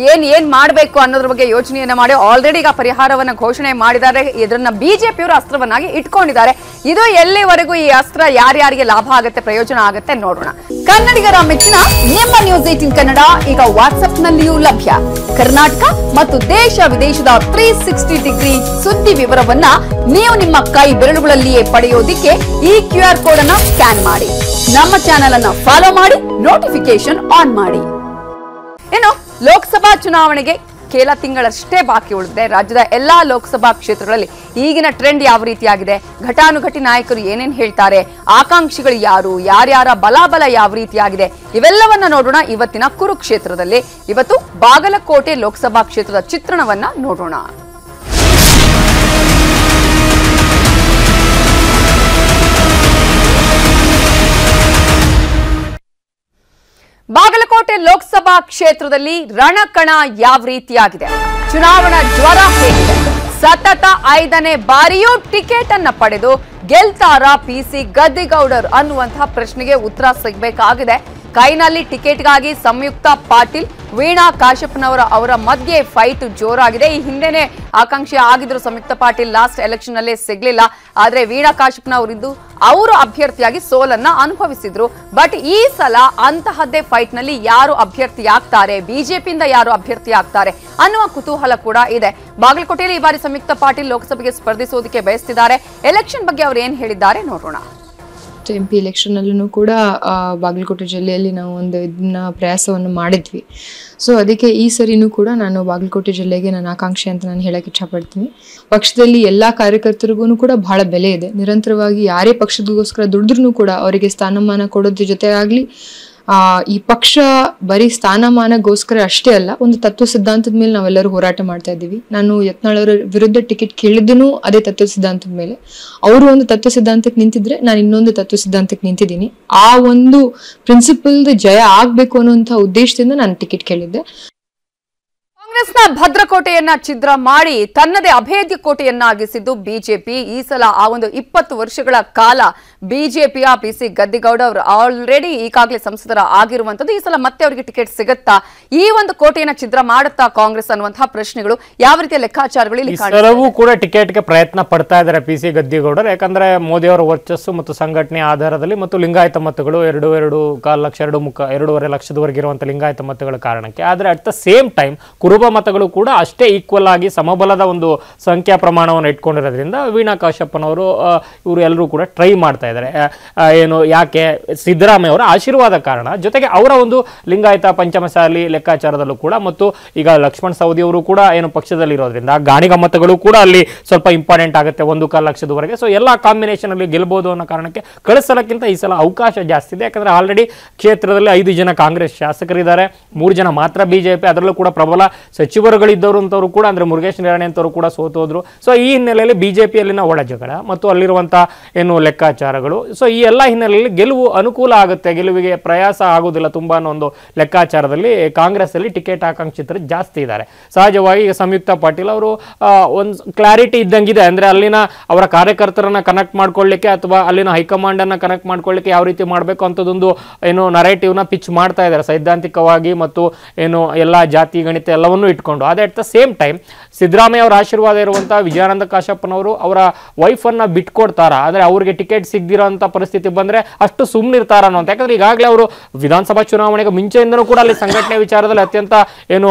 ಏನ್ ಮಾಡಬೇಕು ಅನ್ನೋದ್ರ ಬಗ್ಗೆ ಯೋಚನೆಯನ್ನ ಮಾಡಿ ಆಲ್ರೆಡಿ ಈಗ ಪರಿಹಾರವನ್ನ ಘೋಷಣೆ ಮಾಡಿದ್ದಾರೆ. ಇದನ್ನ ಬಿಜೆಪಿಯವರು ಅಸ್ತ್ರವನ್ನಾಗಿ ಇಟ್ಕೊಂಡಿದ್ದಾರೆ. ಇದು ಎಲ್ಲಿವರೆಗೂ ಈ ಅಸ್ತ್ರ ಯಾರ್ಯಾರಿಗೆ ಲಾಭ ಆಗುತ್ತೆ, ಪ್ರಯೋಜನ ಆಗುತ್ತೆ ನೋಡೋಣ. ಕನ್ನಡಿಗರ ಮೆಚ್ಚಿನ ನಿಮ್ಮ ನ್ಯೂಸ್ 18 ಕನ್ನಡ ಈಗ ವಾಟ್ಸ್ಆಪ್ ನಲ್ಲಿಯೂ ಲಭ್ಯ. ಕರ್ನಾಟಕ ಮತ್ತು ದೇಶ ವಿದೇಶದ 360 ಡಿಗ್ರಿ ಸುದ್ದಿ ವಿವರವನ್ನ ನೀವು ನಿಮ್ಮ ಕೈ ಬೆರಳುಗಳಲ್ಲಿಯೇ ಪಡೆಯೋದಿಕ್ಕೆ ಈ QR ಕೋಡ್ ಅನ್ನ ಸ್ಕ್ಯಾನ್ ಮಾಡಿ. ನಮ್ಮ ಚಾನೆಲ್ ಅನ್ನ ಫಾಲೋ ಮಾಡಿ, ನೋಟಿಫಿಕೇಶನ್ ಆನ್ ಮಾಡಿ. ಇನ್ನು ಲೋಕಸಭಾ ಚುನಾವಣೆಗೆ ಕೆಲ ತಿಂಗಳಷ್ಟೇ ಬಾಕಿ ಉಳಿದಿದೆ. ರಾಜ್ಯದ ಎಲ್ಲಾ ಲೋಕಸಭಾ ಕ್ಷೇತ್ರಗಳಲ್ಲಿ ಈಗಿನ ಟ್ರೆಂಡ್ ಯಾವ ರೀತಿಯಾಗಿದೆ, ಘಟಾನುಘಟಿ ನಾಯಕರು ಏನೇನ್ ಹೇಳ್ತಾರೆ, ಆಕಾಂಕ್ಷಿಗಳು ಯಾರು, ಯಾರ್ಯಾರ ಬಲಾಬಲ ಯಾವ ರೀತಿಯಾಗಿದೆ, ಇವೆಲ್ಲವನ್ನ ನೋಡೋಣ ಇವತ್ತಿನ ಕುರುಕ್ಷೇತ್ರದಲ್ಲಿ. ಇವತ್ತು ಬಾಗಲಕೋಟೆ ಲೋಕಸಭಾ ಕ್ಷೇತ್ರದ ಚಿತ್ರಣವನ್ನ ನೋಡೋಣ. ಬಾಗಲಕೋಟೆ ಲೋಕಸಭಾ ಕ್ಷೇತ್ರದಲ್ಲಿ ರಣಕಣ ಯಾವ ರೀತಿಯಾಗಿದೆ, ಚುನಾವಣಾ ಜ್ವರ ಹೇಗಿದೆ, ಸತತ 5ನೇ ಬಾರಿಯೂ ಟಿಕೆಟ್ ಅನ್ನ ಪಡೆದು ಗೆಲ್ತಾರ PC ಗದ್ದಿಗೌಡರು ಅನ್ನುವಂತಹ ಪ್ರಶ್ನೆಗೆ ಉತ್ತರ ಸಿಗಬೇಕಾಗಿದೆ. ಕೈನಲ್ಲಿ ಟಿಕೆಟ್ಗಾಗಿ ಸಂಯುಕ್ತ ಪಾಟೀಲ್, ವೀಣಾ ಕಾಶಪ್ಪನವರ ಮಧ್ಯೆ ಫೈಟ್ ಜೋರಾಗಿದೆ. ಈ ಹಿಂದೆನೆ ಆಕಾಂಕ್ಷಿ ಆಗಿದ್ರು ಸಂಯುಕ್ತ ಪಾಟೀಲ್, ಲಾಸ್ಟ್ ಎಲೆಕ್ಷನ್ ನಲ್ಲಿ ಸಿಗ್ಲಿಲ್ಲ. ಆದ್ರೆ ವೀಣಾ ಕಾಶಪ್ಪನವರಿದ್ದು ಅವರು ಅಭ್ಯರ್ಥಿಯಾಗಿ ಸೋಲನ್ನ ಅನುಭವಿಸಿದ್ರು. ಬಟ್ ಈ ಸಲ ಅಂತಹದ್ದೇ ಫೈಟ್ ನಲ್ಲಿ ಯಾರು ಅಭ್ಯರ್ಥಿ ಆಗ್ತಾರೆ, ಬಿಜೆಪಿಯಿಂದ ಯಾರು ಅಭ್ಯರ್ಥಿ ಆಗ್ತಾರೆ ಅನ್ನುವ ಕುತೂಹಲ ಕೂಡ ಇದೆ. ಬಾಗಲಕೋಟೆಯಲ್ಲಿ ಈ ಬಾರಿ ಸಂಯುಕ್ತ ಪಾಟೀಲ್ ಲೋಕಸಭೆಗೆ ಸ್ಪರ್ಧಿಸೋದಕ್ಕೆ ಬಯಸ್ತಿದ್ದಾರೆ. ಎಲೆಕ್ಷನ್ ಬಗ್ಗೆ ಅವರು ಏನ್ ಹೇಳಿದ್ದಾರೆ ನೋಡೋಣ. MP ಎಲೆಕ್ಷನ್ ಅಲ್ಲೂ ಕೂಡ ಬಾಗಲಕೋಟೆ ಜಿಲ್ಲೆಯಲ್ಲಿ ನಾವು ಒಂದು ಇದನ್ನ ಪ್ರಯಾಸವನ್ನು ಮಾಡಿದ್ವಿ. ಸೊ ಅದಕ್ಕೆ ಈ ಸರಿನೂ ಕೂಡ ನಾನು ಬಾಗಲಕೋಟೆ ಜಿಲ್ಲೆಗೆ ನನ್ನ ಆಕಾಂಕ್ಷೆ ಅಂತ ನಾನು ಹೇಳಕ್ಕೆ ಇಷ್ಟಪಡ್ತೀನಿ. ಪಕ್ಷದಲ್ಲಿ ಎಲ್ಲಾ ಕಾರ್ಯಕರ್ತರಿಗೂ ಕೂಡ ಬಹಳ ಬೆಲೆ ಇದೆ. ನಿರಂತರವಾಗಿ ಯಾರೇ ಪಕ್ಷದಗೋಸ್ಕರ ದುಡಿದ್ರೂ ಕೂಡ ಅವರಿಗೆ ಸ್ಥಾನಮಾನ ಕೊಡೋದ್ರ ಜೊತೆಯಾಗ್ಲಿ ಈ ಪಕ್ಷ ಬರೀ ಸ್ಥಾನಮಾನಗೋಸ್ಕರ ಅಷ್ಟೇ ಅಲ್ಲ, ಒಂದು ತತ್ವ ಸಿದ್ಧಾಂತದ ಮೇಲೆ ನಾವೆಲ್ಲರೂ ಹೋರಾಟ ಮಾಡ್ತಾ ಇದ್ದೀವಿ. ನಾನು ಯತ್ನಾಳ್ ವಿರುದ್ಧ ಟಿಕೆಟ್ ಕೇಳಿದ್ದೂ ಅದೇ ತತ್ವ ಸಿದ್ಧಾಂತದ ಮೇಲೆ. ಅವರು ಒಂದು ತತ್ವ ಸಿದ್ಧಾಂತಕ್ಕೆ ನಿಂತಿದ್ರೆ ನಾನು ಇನ್ನೊಂದು ತತ್ವ ಸಿದ್ಧಾಂತಕ್ಕೆ ನಿಂತಿದ್ದೀನಿ. ಆ ಒಂದು ಪ್ರಿನ್ಸಿಪಲ್ದ ಜಯ ಆಗ್ಬೇಕು ಅನ್ನುವಂಥ ಉದ್ದೇಶದಿಂದ ನಾನು ಟಿಕೆಟ್ ಕೇಳಿದ್ದೆ. ಕಾಂಗ್ರೆಸ್ನ ಭದ್ರಕೋಟೆಯನ್ನ ಛಿದ್ರ ಮಾಡಿ ತನ್ನದೇ ಅಭೇದ್ಯ ಕೋಟೆಯನ್ನಾಗಿಸಿದ್ದು ಬಿಜೆಪಿ. ಈ ಸಲ ಆ ಒಂದು 20 ವರ್ಷಗಳ ಕಾಲ ಬಿಜೆಪಿಯ PC ಗದ್ದಿಗೌಡ ಅವರು ಆಲ್ರೆಡಿ ಈಗಾಗಲೇ ಸಂಸದರ ಆಗಿರುವಂತದ್ದು. ಈ ಸಲ ಮತ್ತೆ ಅವರಿಗೆ ಟಿಕೆಟ್ ಸಿಗುತ್ತಾ, ಈ ಒಂದು ಕೋಟೆಯನ್ನ ಛಿದ್ರ ಮಾಡುತ್ತಾ ಕಾಂಗ್ರೆಸ್ ಅನ್ನುವಂತಹ ಪ್ರಶ್ನೆಗಳು, ಯಾವ ರೀತಿಯ ಲೆಕ್ಕಾಚಾರಗಳು ಇಲ್ಲಿ ಎಲ್ಲವೂ ಕೂಡ ಟಿಕೆಟ್ಗೆ ಪ್ರಯತ್ನ ಪಡ್ತಾ ಇದ್ದಾರೆ PC ಗದ್ದಿಗೌಡರು. ಯಾಕಂದ್ರೆ ಮೋದಿ ಅವರ ವರ್ಚಸ್ಸು ಮತ್ತು ಸಂಘಟನೆ ಆಧಾರದಲ್ಲಿ ಮತ್ತು ಲಿಂಗಾಯತ ಮತಗಳು 2.25 ಲಕ್ಷ 2.5 ಲಕ್ಷದವರೆಗೆ ಇರುವಂತಹ ಲಿಂಗಾಯತ ಮತಗಳ ಕಾರಣಕ್ಕೆ. ಆದ್ರೆ ಅಟ್ ದ ಸೇಮ್ ಟೈಮ್ ಕುರುಬ ಮತಗಳು ಕೂಡ ಅಷ್ಟೇ ಈಕ್ವಲ್ ಆಗಿ ಸಮಬಲದ ಒಂದು ಸಂಖ್ಯಾ ಪ್ರಮಾಣವನ್ನು ಇಟ್ಕೊಂಡಿರೋದ್ರಿಂದ ವೀಣಾ ಕಾಶಪ್ಪನವರು ಇವರು ಎಲ್ಲರೂ ಕೂಡ ಟ್ರೈ ಮಾಡ್ತಾ ಇದ್ದಾರೆ. ಏನು ಯಾಕೆ, ಸಿದ್ದರಾಮಯ್ಯ ಅವರ ಆಶೀರ್ವಾದ ಕಾರಣ, ಜೊತೆಗೆ ಅವರ ಒಂದು ಲಿಂಗಾಯತ ಪಂಚಮಸಾಲಿ ಲೆಕ್ಕಾಚಾರದಲ್ಲೂ ಕೂಡ, ಮತ್ತು ಈಗ ಲಕ್ಷ್ಮಣ್ ಸವದಿ ಅವರು ಕೂಡ ಏನು ಪಕ್ಷದಲ್ಲಿ ಇರೋದ್ರಿಂದ ಗಾಣಿಗ ಮತಗಳು ಕೂಡ ಅಲ್ಲಿ ಸ್ವಲ್ಪ ಇಂಪಾರ್ಟೆಂಟ್ ಆಗುತ್ತೆ 1.25 ಲಕ್ಷದವರೆಗೆ. ಸೊ ಎಲ್ಲ ಕಾಂಬಿನೇಷನ್ ಅಲ್ಲಿ ಗೆಲ್ಬಹುದು ಅನ್ನೋ ಕಾರಣಕ್ಕೆ ಕಳಿಸಲಕ್ಕಿಂತ ಈ ಸಲ ಅವಕಾಶ ಜಾಸ್ತಿ ಇದೆ. ಯಾಕಂದ್ರೆ ಆಲ್ರೆಡಿ ಕ್ಷೇತ್ರದಲ್ಲಿ 5 ಜನ ಕಾಂಗ್ರೆಸ್ ಶಾಸಕರಿದ್ದಾರೆ, 3 ಜನ ಮಾತ್ರ ಬಿಜೆಪಿ, ಅದರಲ್ಲೂ ಕೂಡ ಪ್ರಬಲ ಸಚಿವರುಗಳಿದ್ದವರು ಅಂತವರು ಕೂಡ ಅಂದ್ರೆ ಮುರುಗೇಶ್ ನಿರಾಣಿ ಅಂತವರು ಕೂಡ ಸೋತೋದ್ರು. ಸೊ ಈ ಹಿನ್ನೆಲೆಯಲ್ಲಿ ಬಿಜೆಪಿಯಲ್ಲಿನ ಒಳ ಜಗಳ ಮತ್ತು ಅಲ್ಲಿರುವಂತಹ ಏನು ಲೆಕ್ಕಾಚಾರಗಳು, ಸೊ ಈ ಎಲ್ಲ ಹಿನ್ನೆಲೆಯಲ್ಲಿ ಗೆಲುವು ಅನುಕೂಲ ಆಗುತ್ತೆ, ಗೆಲುವಿಗೆ ಪ್ರಯಾಸ ಆಗೋದಿಲ್ಲ ತುಂಬಾ ಅನ್ನೋ ಒಂದು ಲೆಕ್ಕಾಚಾರದಲ್ಲಿ ಕಾಂಗ್ರೆಸ್ ಅಲ್ಲಿ ಟಿಕೆಟ್ ಆಕಾಂಕ್ಷಿತರು ಜಾಸ್ತಿ ಇದ್ದಾರೆ. ಸಹಜವಾಗಿ ಈಗ ಸಂಯುಕ್ತ ಪಾಟೀಲ್ ಅವರು ಒಂದು ಕ್ಲಾರಿಟಿ ಇದ್ದಂಗಿದೆ. ಅಂದ್ರೆ ಅಲ್ಲಿನ ಅವರ ಕಾರ್ಯಕರ್ತರನ್ನ ಕನೆಕ್ಟ್ ಮಾಡ್ಕೊಳ್ಳಿಕ್ಕೆ ಅಥವಾ ಅಲ್ಲಿನ ಹೈಕಮಾಂಡ್ ಅನ್ನ ಕನೆಕ್ಟ್ ಮಾಡ್ಕೊಳ್ಳಿಕ್ಕೆ ಯಾವ ರೀತಿ ಮಾಡಬೇಕು ಅಂತದೊಂದು ಏನು ನರೇಟಿವ್ ನ ಪಿಚ್ ಮಾಡ್ತಾ ಇದ್ದಾರೆ ಸೈದ್ಧಾಂತಿಕವಾಗಿ, ಮತ್ತು ಏನು ಎಲ್ಲಾ ಜಾತಿ ಗಣಿತ ಎಲ್ಲವನ್ನೂ ಇಟ್ಕೊಂಡು. ಅದೇ at the same time Siddaramaiah ಅವರ ಆಶೀರ್ವಾದ ಇರುವಂತಹ ವಿಜಯಾನಂದ ಕಾಶಪ್ಪನವರು ಅವರ ವೈಫ್ ಅನ್ನ ಬಿಟ್ಕೊಡ್ತಾರ, ಅಂದ್ರೆ ಅವ್ರಿಗೆ ಟಿಕೆಟ್ ಸಿಗದಿರೋಂಥ ಪರಿಸ್ಥಿತಿ ಬಂದ್ರೆ ಅಷ್ಟು ಸುಮ್ಮನಿರ್ತಾರ ಅನ್ನೋಂತ. ಯಾಕಂದ್ರೆ ಈಗಾಗಲೇ ಅವರು ವಿಧಾನಸಭಾ ಚುನಾವಣೆಗೆ ಮುಂಚೆಯಿಂದನೂ ಕೂಡ ಅಲ್ಲಿ ಸಂಘಟನೆ ವಿಚಾರದಲ್ಲಿ ಅತ್ಯಂತ ಏನು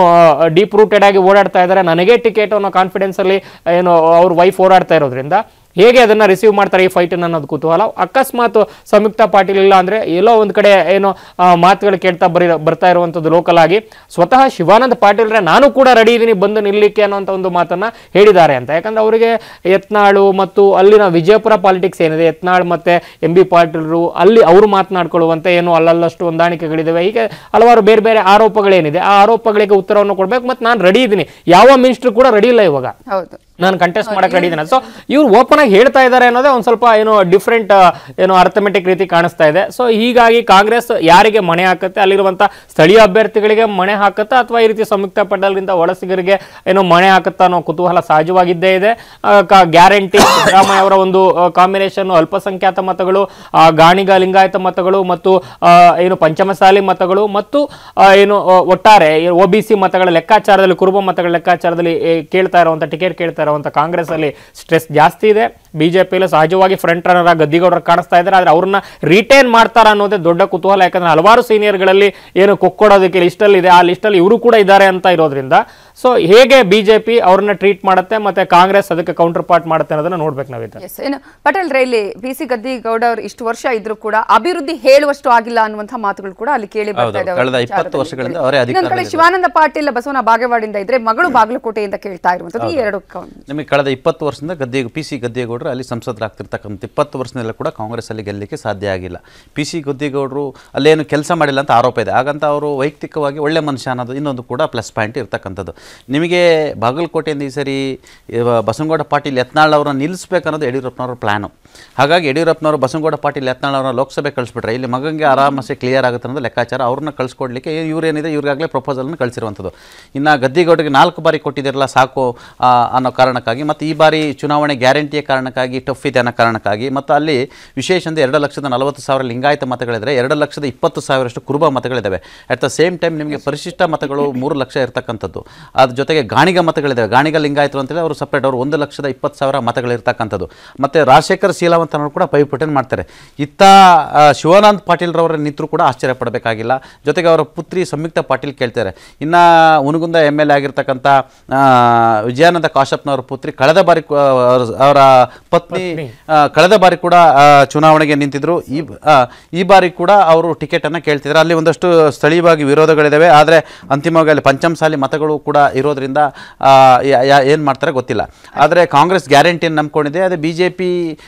ಡೀಪ್ ರೂಟೆಡ್ ಆಗಿ ಓಡಾಡ್ತಾ ಇದ್ದಾರೆ. ನನಗೆ ಟಿಕೆಟ್ ಅನ್ನೋ ಕಾನ್ಫಿಡೆನ್ಸ್ ಅಲ್ಲಿ ಏನು ಅವ್ರ ವೈಫ್ ಓಡಾಡ್ತಾ ಇರೋದ್ರಿಂದ ಹೇಗೆ ಅದನ್ನ ರಿಸೀವ್ ಮಾಡ್ತಾರೆ ಈ ಫೈಟ್ ಅನ್ನೋದು ಕುತೂಹಲ. ಅಕಸ್ಮಾತ್ ಸಂಯುಕ್ತ ಪಾಟೀಲ್ ಇಲ್ಲ ಅಂದ್ರೆ ಎಲ್ಲೋ ಒಂದ್ ಕಡೆ ಏನೋ ಮಾತುಗಳು ಕೇಳ್ತಾ ಬರ್ತಾ ಇರುವಂತದ್ದು ಲೋಕಲ್ ಆಗಿ ಸ್ವತಃ ಶಿವಾನಂದ ಪಾಟೀಲ್ರೆ ನಾನು ಕೂಡ ರೆಡಿ ಇದೀನಿ ಬಂದು ನಿಲ್ಲಿಕ್ಕೆ ಅನ್ನೋಂಥ ಒಂದು ಮಾತನ್ನ ಹೇಳಿದ್ದಾರೆ ಅಂತ. ಯಾಕಂದ್ರೆ ಅವರಿಗೆ ಯತ್ನಾಳು ಮತ್ತು ಅಲ್ಲಿನ ವಿಜಯಪುರ ಪಾಲಿಟಿಕ್ಸ್ ಏನಿದೆ, ಯತ್ನಾಳ್ ಮತ್ತೆ MB ಪಾಟೀಲ್ರು ಅಲ್ಲಿ ಅವರು ಮಾತನಾಡ್ಕೊಳ್ಳುವಂತೆ ಏನು ಅಲ್ಲಲ್ಲಷ್ಟು ಹೊಂದಾಣಿಕೆಗಳಿದಾವೆ. ಹೀಗೆ ಹಲವಾರು ಬೇರೆ ಬೇರೆ ಆರೋಪಗಳೇನಿದೆ, ಆ ಆರೋಪಗಳಿಗೆ ಉತ್ತರವನ್ನು ಕೊಡ್ಬೇಕು. ಮತ್ತೆ ನಾನು ರೆಡಿ ಇದ್ದೀನಿ, ಯಾವ ಮಿನಿಸ್ಟರ್ ಕೂಡ ರೆಡಿ ಇಲ್ಲ ಇವಾಗ, ನಾನು ಕಂಟೆಸ್ಟ್ ಮಾಡಕ್ ರೆಡಿ ಇದ್ದೀನಿ. ಸೊ ಇವ್ರು ಓಪನ್ ಆಗಿ ಹೇಳ್ತಾ ಇದ್ದಾರೆ ಅನ್ನೋದೇ ಒಂದ್ ಸ್ವಲ್ಪ ಏನು ಡಿಫ್ರೆಂಟ್ ಏನು ಅರ್ಥಮೆಟಿಕ್ ರೀತಿ ಕಾಣಿಸ್ತಾ ಇದೆ. ಸೊ ಹೀಗಾಗಿ ಕಾಂಗ್ರೆಸ್ ಯಾರಿಗೆ ಮಣೆ ಹಾಕುತ್ತೆ, ಅಲ್ಲಿರುವಂತ ಸ್ಥಳೀಯ ಅಭ್ಯರ್ಥಿಗಳಿಗೆ ಮಣೆ ಹಾಕುತ್ತಾ ಅಥವಾ ಈ ರೀತಿ ಸಂಯುಕ್ತ ಪಟೇಲ್ರಿಂದ ವಲಸಿಗರಿಗೆ ಏನೋ ಮಣೆ ಹಾಕುತ್ತಾ ಅನ್ನೋ ಕುತೂಹಲ ಸಹಜವಾಗಿದ್ದೇ ಇದೆ. ಗ್ಯಾರಂಟಿ ಸಿದ್ದರಾಮಯ್ಯ ಅವರ ಒಂದು ಕಾಂಬಿನೇಷನ್ ಅಲ್ಪಸಂಖ್ಯಾತ ಮತಗಳು, ಗಾಣಿಗ ಲಿಂಗಾಯತ ಮತಗಳು ಮತ್ತು ಏನು ಪಂಚಮಸಾಲಿ ಮತಗಳು ಮತ್ತು ಏನು ಒಟ್ಟಾರೆ OBC ಮತಗಳ ಲೆಕ್ಕಾಚಾರದಲ್ಲಿ, ಕುರುಬ ಮತಗಳ ಲೆಕ್ಕಾಚಾರದಲ್ಲಿ ಕೇಳ್ತಾ ಇರುವಂತ ಟಿಕೆಟ್ ಕೇಳ್ತಾ ಇರುವಂತ ಕಾಂಗ್ರೆಸ್ ಅಲ್ಲಿ ಸ್ಟ್ರೆಸ್ ಜಾಸ್ತಿ ಇದೆ. ಬಿಜೆಪಿಯಲ್ಲಿ ಸಹಜವಾಗಿ ಫ್ರಂಟ್ ರನ್ನರ್ ಆಗಿ ಗದ್ದಿಗೌಡರು ಕಾಣಿಸ್ತಾ ಇದ್ದಾರೆ. ಆದ್ರೆ ಅವ್ರನ್ನ ರಿಟೈನ್ ಮಾಡ್ತಾರ ಅನ್ನೋದೇ ದೊಡ್ಡ ಕುತೂಹಲ. ಯಾಕಂದ್ರೆ ಹಲವಾರು ಸೀನಿಯರ್ಗಳಲ್ಲಿ ಏನು ಕೊಕ್ಕೊಡೋದಕ್ಕೆ ಲಿಸ್ಟಲ್ಲಿ ಇದೆ, ಆ ಲಿಸ್ಟಲ್ಲಿ ಇವರು ಕೂಡ ಇದ್ದಾರೆ ಅಂತ ಇರೋದ್ರಿಂದ ಸೊ ಹೇಗೆ ಬಿಜೆಪಿ ಅವ್ರನ್ನ ಟ್ರೀಟ್ ಮಾಡುತ್ತೆ ಮತ್ತೆ ಕಾಂಗ್ರೆಸ್ ಅದಕ್ಕೆ ಕೌಂಟರ್ ಪಾರ್ಟ್ ಮಾಡುತ್ತೆ ಅನ್ನೋದನ್ನ ನೋಡ್ಬೇಕು ನಾವಿದೆ. ಪಟೇಲ್ ಇಲ್ಲಿ BC ಗದ್ದಿಗೌಡ ಅವರು ಇಷ್ಟು ವರ್ಷ ಇದ್ರು ಕೂಡ ಅಭಿವೃದ್ಧಿ ಹೇಳುವಷ್ಟು ಆಗಿಲ್ಲ ಅನ್ನುವಂತಹ ಮಾತುಗಳು ಕೂಡ ಅಲ್ಲಿ ಕೇಳಿ ಬರ್ತಾ ಇದೆ. ಕಳೆದ 20 ವರ್ಷಗಳಿಂದ ಅವರೇ ಇನ್ನೊಂದ್ ಕಡೆ ಶಿವಾನಂದ ಪಾಟೀಲ್ ಬಸವನ ಬಾಗೇವಾಡಿಯಿಂದ ಇದ್ರೆ, ಮಗಳು ಬಾಗಲಕೋಟೆಯಿಂದ ಕೇಳ್ತಾ ಇರುವಂತದ್ದು ಈ ಎರಡು. ನಿಮಗೆ ಕಳೆದ 20 ವರ್ಷದಿಂದ PC ಗದ್ದಿಗೌಡರು ಅಲ್ಲಿ ಸಂಸದರಾಗ್ತಿರ್ತಕ್ಕಂಥ 20 ವರ್ಷದಲ್ಲ ಕೂಡ ಕಾಂಗ್ರೆಸ್ ಅಲ್ಲಿ ಗೆಲ್ಲಲಿಕ್ಕೆ ಸಾಧ್ಯ ಆಗಿಲ್ಲ. PC ಗದ್ದಿಗೌಡರು ಅಲ್ಲೇನು ಕೆಲಸ ಮಾಡಿಲ್ಲ ಅಂತ ಆರೋಪ ಇದೆ. ಹಾಗಂತ ಅವರು ವೈಯಕ್ತಿಕವಾಗಿ ಒಳ್ಳೆ ಮನುಷ್ಯ ಅನ್ನೋದು ಇನ್ನೊಂದು ಕೂಡ ಪ್ಲಸ್ ಪಾಯಿಂಟ್ ಇರ್ತಕ್ಕಂಥದ್ದು. ನಿಮಗೆ ಬಾಗಲಕೋಟೆಯಿಂದ ಈ ಸರಿ ಬಸನಗೌಡ ಪಾಟೀಲ್ ಯತ್ನಾಳ್ ಅವರನ್ನ ನಿಲ್ಲಿಸಬೇಕನ್ನೋದು ಯಡಿಯೂರಪ್ಪನವರ ಪ್ಲಾನು. ಹಾಗಾಗಿ ಯಡಿಯೂರಪ್ಪನವರು ಬಸನಗೌಡ ಪಾಟೀಲ್ ಯತ್ನಾಳ್ ಅವರನ್ನ ಲೋಕಸಭೆ ಕಳಿಸ್ಬಿಟ್ರೆ ಇಲ್ಲಿ ಮಗಂಗೆ ಆರಾಮಸೆ ಕ್ಲಿಯರ್ ಆಗುತ್ತೆ ಅನ್ನೋದು ಲೆಕ್ಕಾಚಾರ. ಅವ್ರನ್ನ ಕಳಿಸ್ಕೊಡ್ಲಿಕ್ಕೆ ಇವರೇನಿದೆ ಇವ್ರಿಗಾಗಲೇ ಪ್ರಪೋಸಲ್ನ ಕಳಿಸಿರುವಂಥದ್ದು. ಇನ್ನು ಗದ್ದಿಗೌಡರಿಗೆ 4 ಬಾರಿ ಕೊಟ್ಟಿದ್ದಾರಲ್ಲ ಸಾಕು ಅನ್ನೋ ಕಾರಣಕ್ಕಾಗಿ, ಮತ್ತು ಈ ಬಾರಿ ಚುನಾವಣೆ ಗ್ಯಾರಂಟಿಯ ಕಾರಣಕ್ಕಾಗಿ ಟಫ್ ಇದೆ ಅನ್ನೋ ಕಾರಣಕ್ಕಾಗಿ, ಮತ್ತು ಅಲ್ಲಿ ವಿಶೇಷ ಅಂದರೆ 2,40,000 ಲಿಂಗಾಯತ ಮತಗಳಿದ್ರೆ 2,20,000 ಕುರುಬ ಮತಗಳಿದ್ದಾವೆ. ಅಟ್ ದ ಸೇಮ್ ಟೈಮ್ ನಿಮಗೆ ಪರಿಶಿಷ್ಟ ಮತಗಳು 3 ಲಕ್ಷ ಇರ್ತಕ್ಕಂಥದ್ದು. ಅದ್ರ ಜೊತೆಗೆ ಗಾಣಿಗ ಮತಗಳಿದ್ದಾವೆ. ಗಾಣಿಗ ಲಿಂಗಾಯತರು ಅಂತೇಳಿ ಅವರು ಸಪ್ರೇಟ್, ಅವರು 1,20,000 ಮತಗಳಿರ್ತಕ್ಕಂಥದ್ದು. ಮತ್ತು ರಾಜಶೇಖರ್ ಶೀಲವಂತನವರು ಕೂಡ ಪೈಪೋಟಿಯನ್ನು ಮಾಡ್ತಾರೆ. ಇತ್ತ ಶಿವಾನಂದ ಪಾಟೀಲ್ ರವರ ನಿಂತರೂ ಕೂಡ ಆಶ್ಚರ್ಯ ಪಡಬೇಕಾಗಿಲ್ಲ. ಜೊತೆಗೆ ಅವರ ಪುತ್ರಿ ಸಂಯುಕ್ತ ಪಾಟೀಲ್ ಕೇಳ್ತಾರೆ. ಇನ್ನು ಹುನಗುಂದ MLA ಆಗಿರ್ತಕ್ಕಂಥ ವಿಜಯಾನಂದ ಕಾಶ್ಯಪ್ನವರ ಪುತ್ರಿ ಕಳೆದ ಬಾರಿ ಅವರ ಪತ್ನಿ ಕಳೆದ ಬಾರಿ ಕೂಡ ಚುನಾವಣೆಗೆ ನಿಂತಿದ್ರು. ಈ ಬಾರಿ ಕೂಡ ಅವರು ಟಿಕೆಟನ್ನು ಕೇಳ್ತಿದ್ದಾರೆ. ಅಲ್ಲಿ ಒಂದಷ್ಟು ಸ್ಥಳೀಯವಾಗಿ ವಿರೋಧಗಳಿದ್ದಾವೆ. ಆದರೆ ಅಂತಿಮವಾಗಿ ಅಲ್ಲಿ ಪಂಚಮಸಾಲಿ ಮತಗಳು ಕೂಡ ಇರೋದ್ರಿಂದ ಏನು ಮಾಡ್ತಾರೆ ಗೊತ್ತಿಲ್ಲ. ಆದರೆ ಕಾಂಗ್ರೆಸ್ ಗ್ಯಾರಂಟಿಯನ್ನು ನಂಬ್ಕೊಂಡಿದೆ. ಅದೇ BJP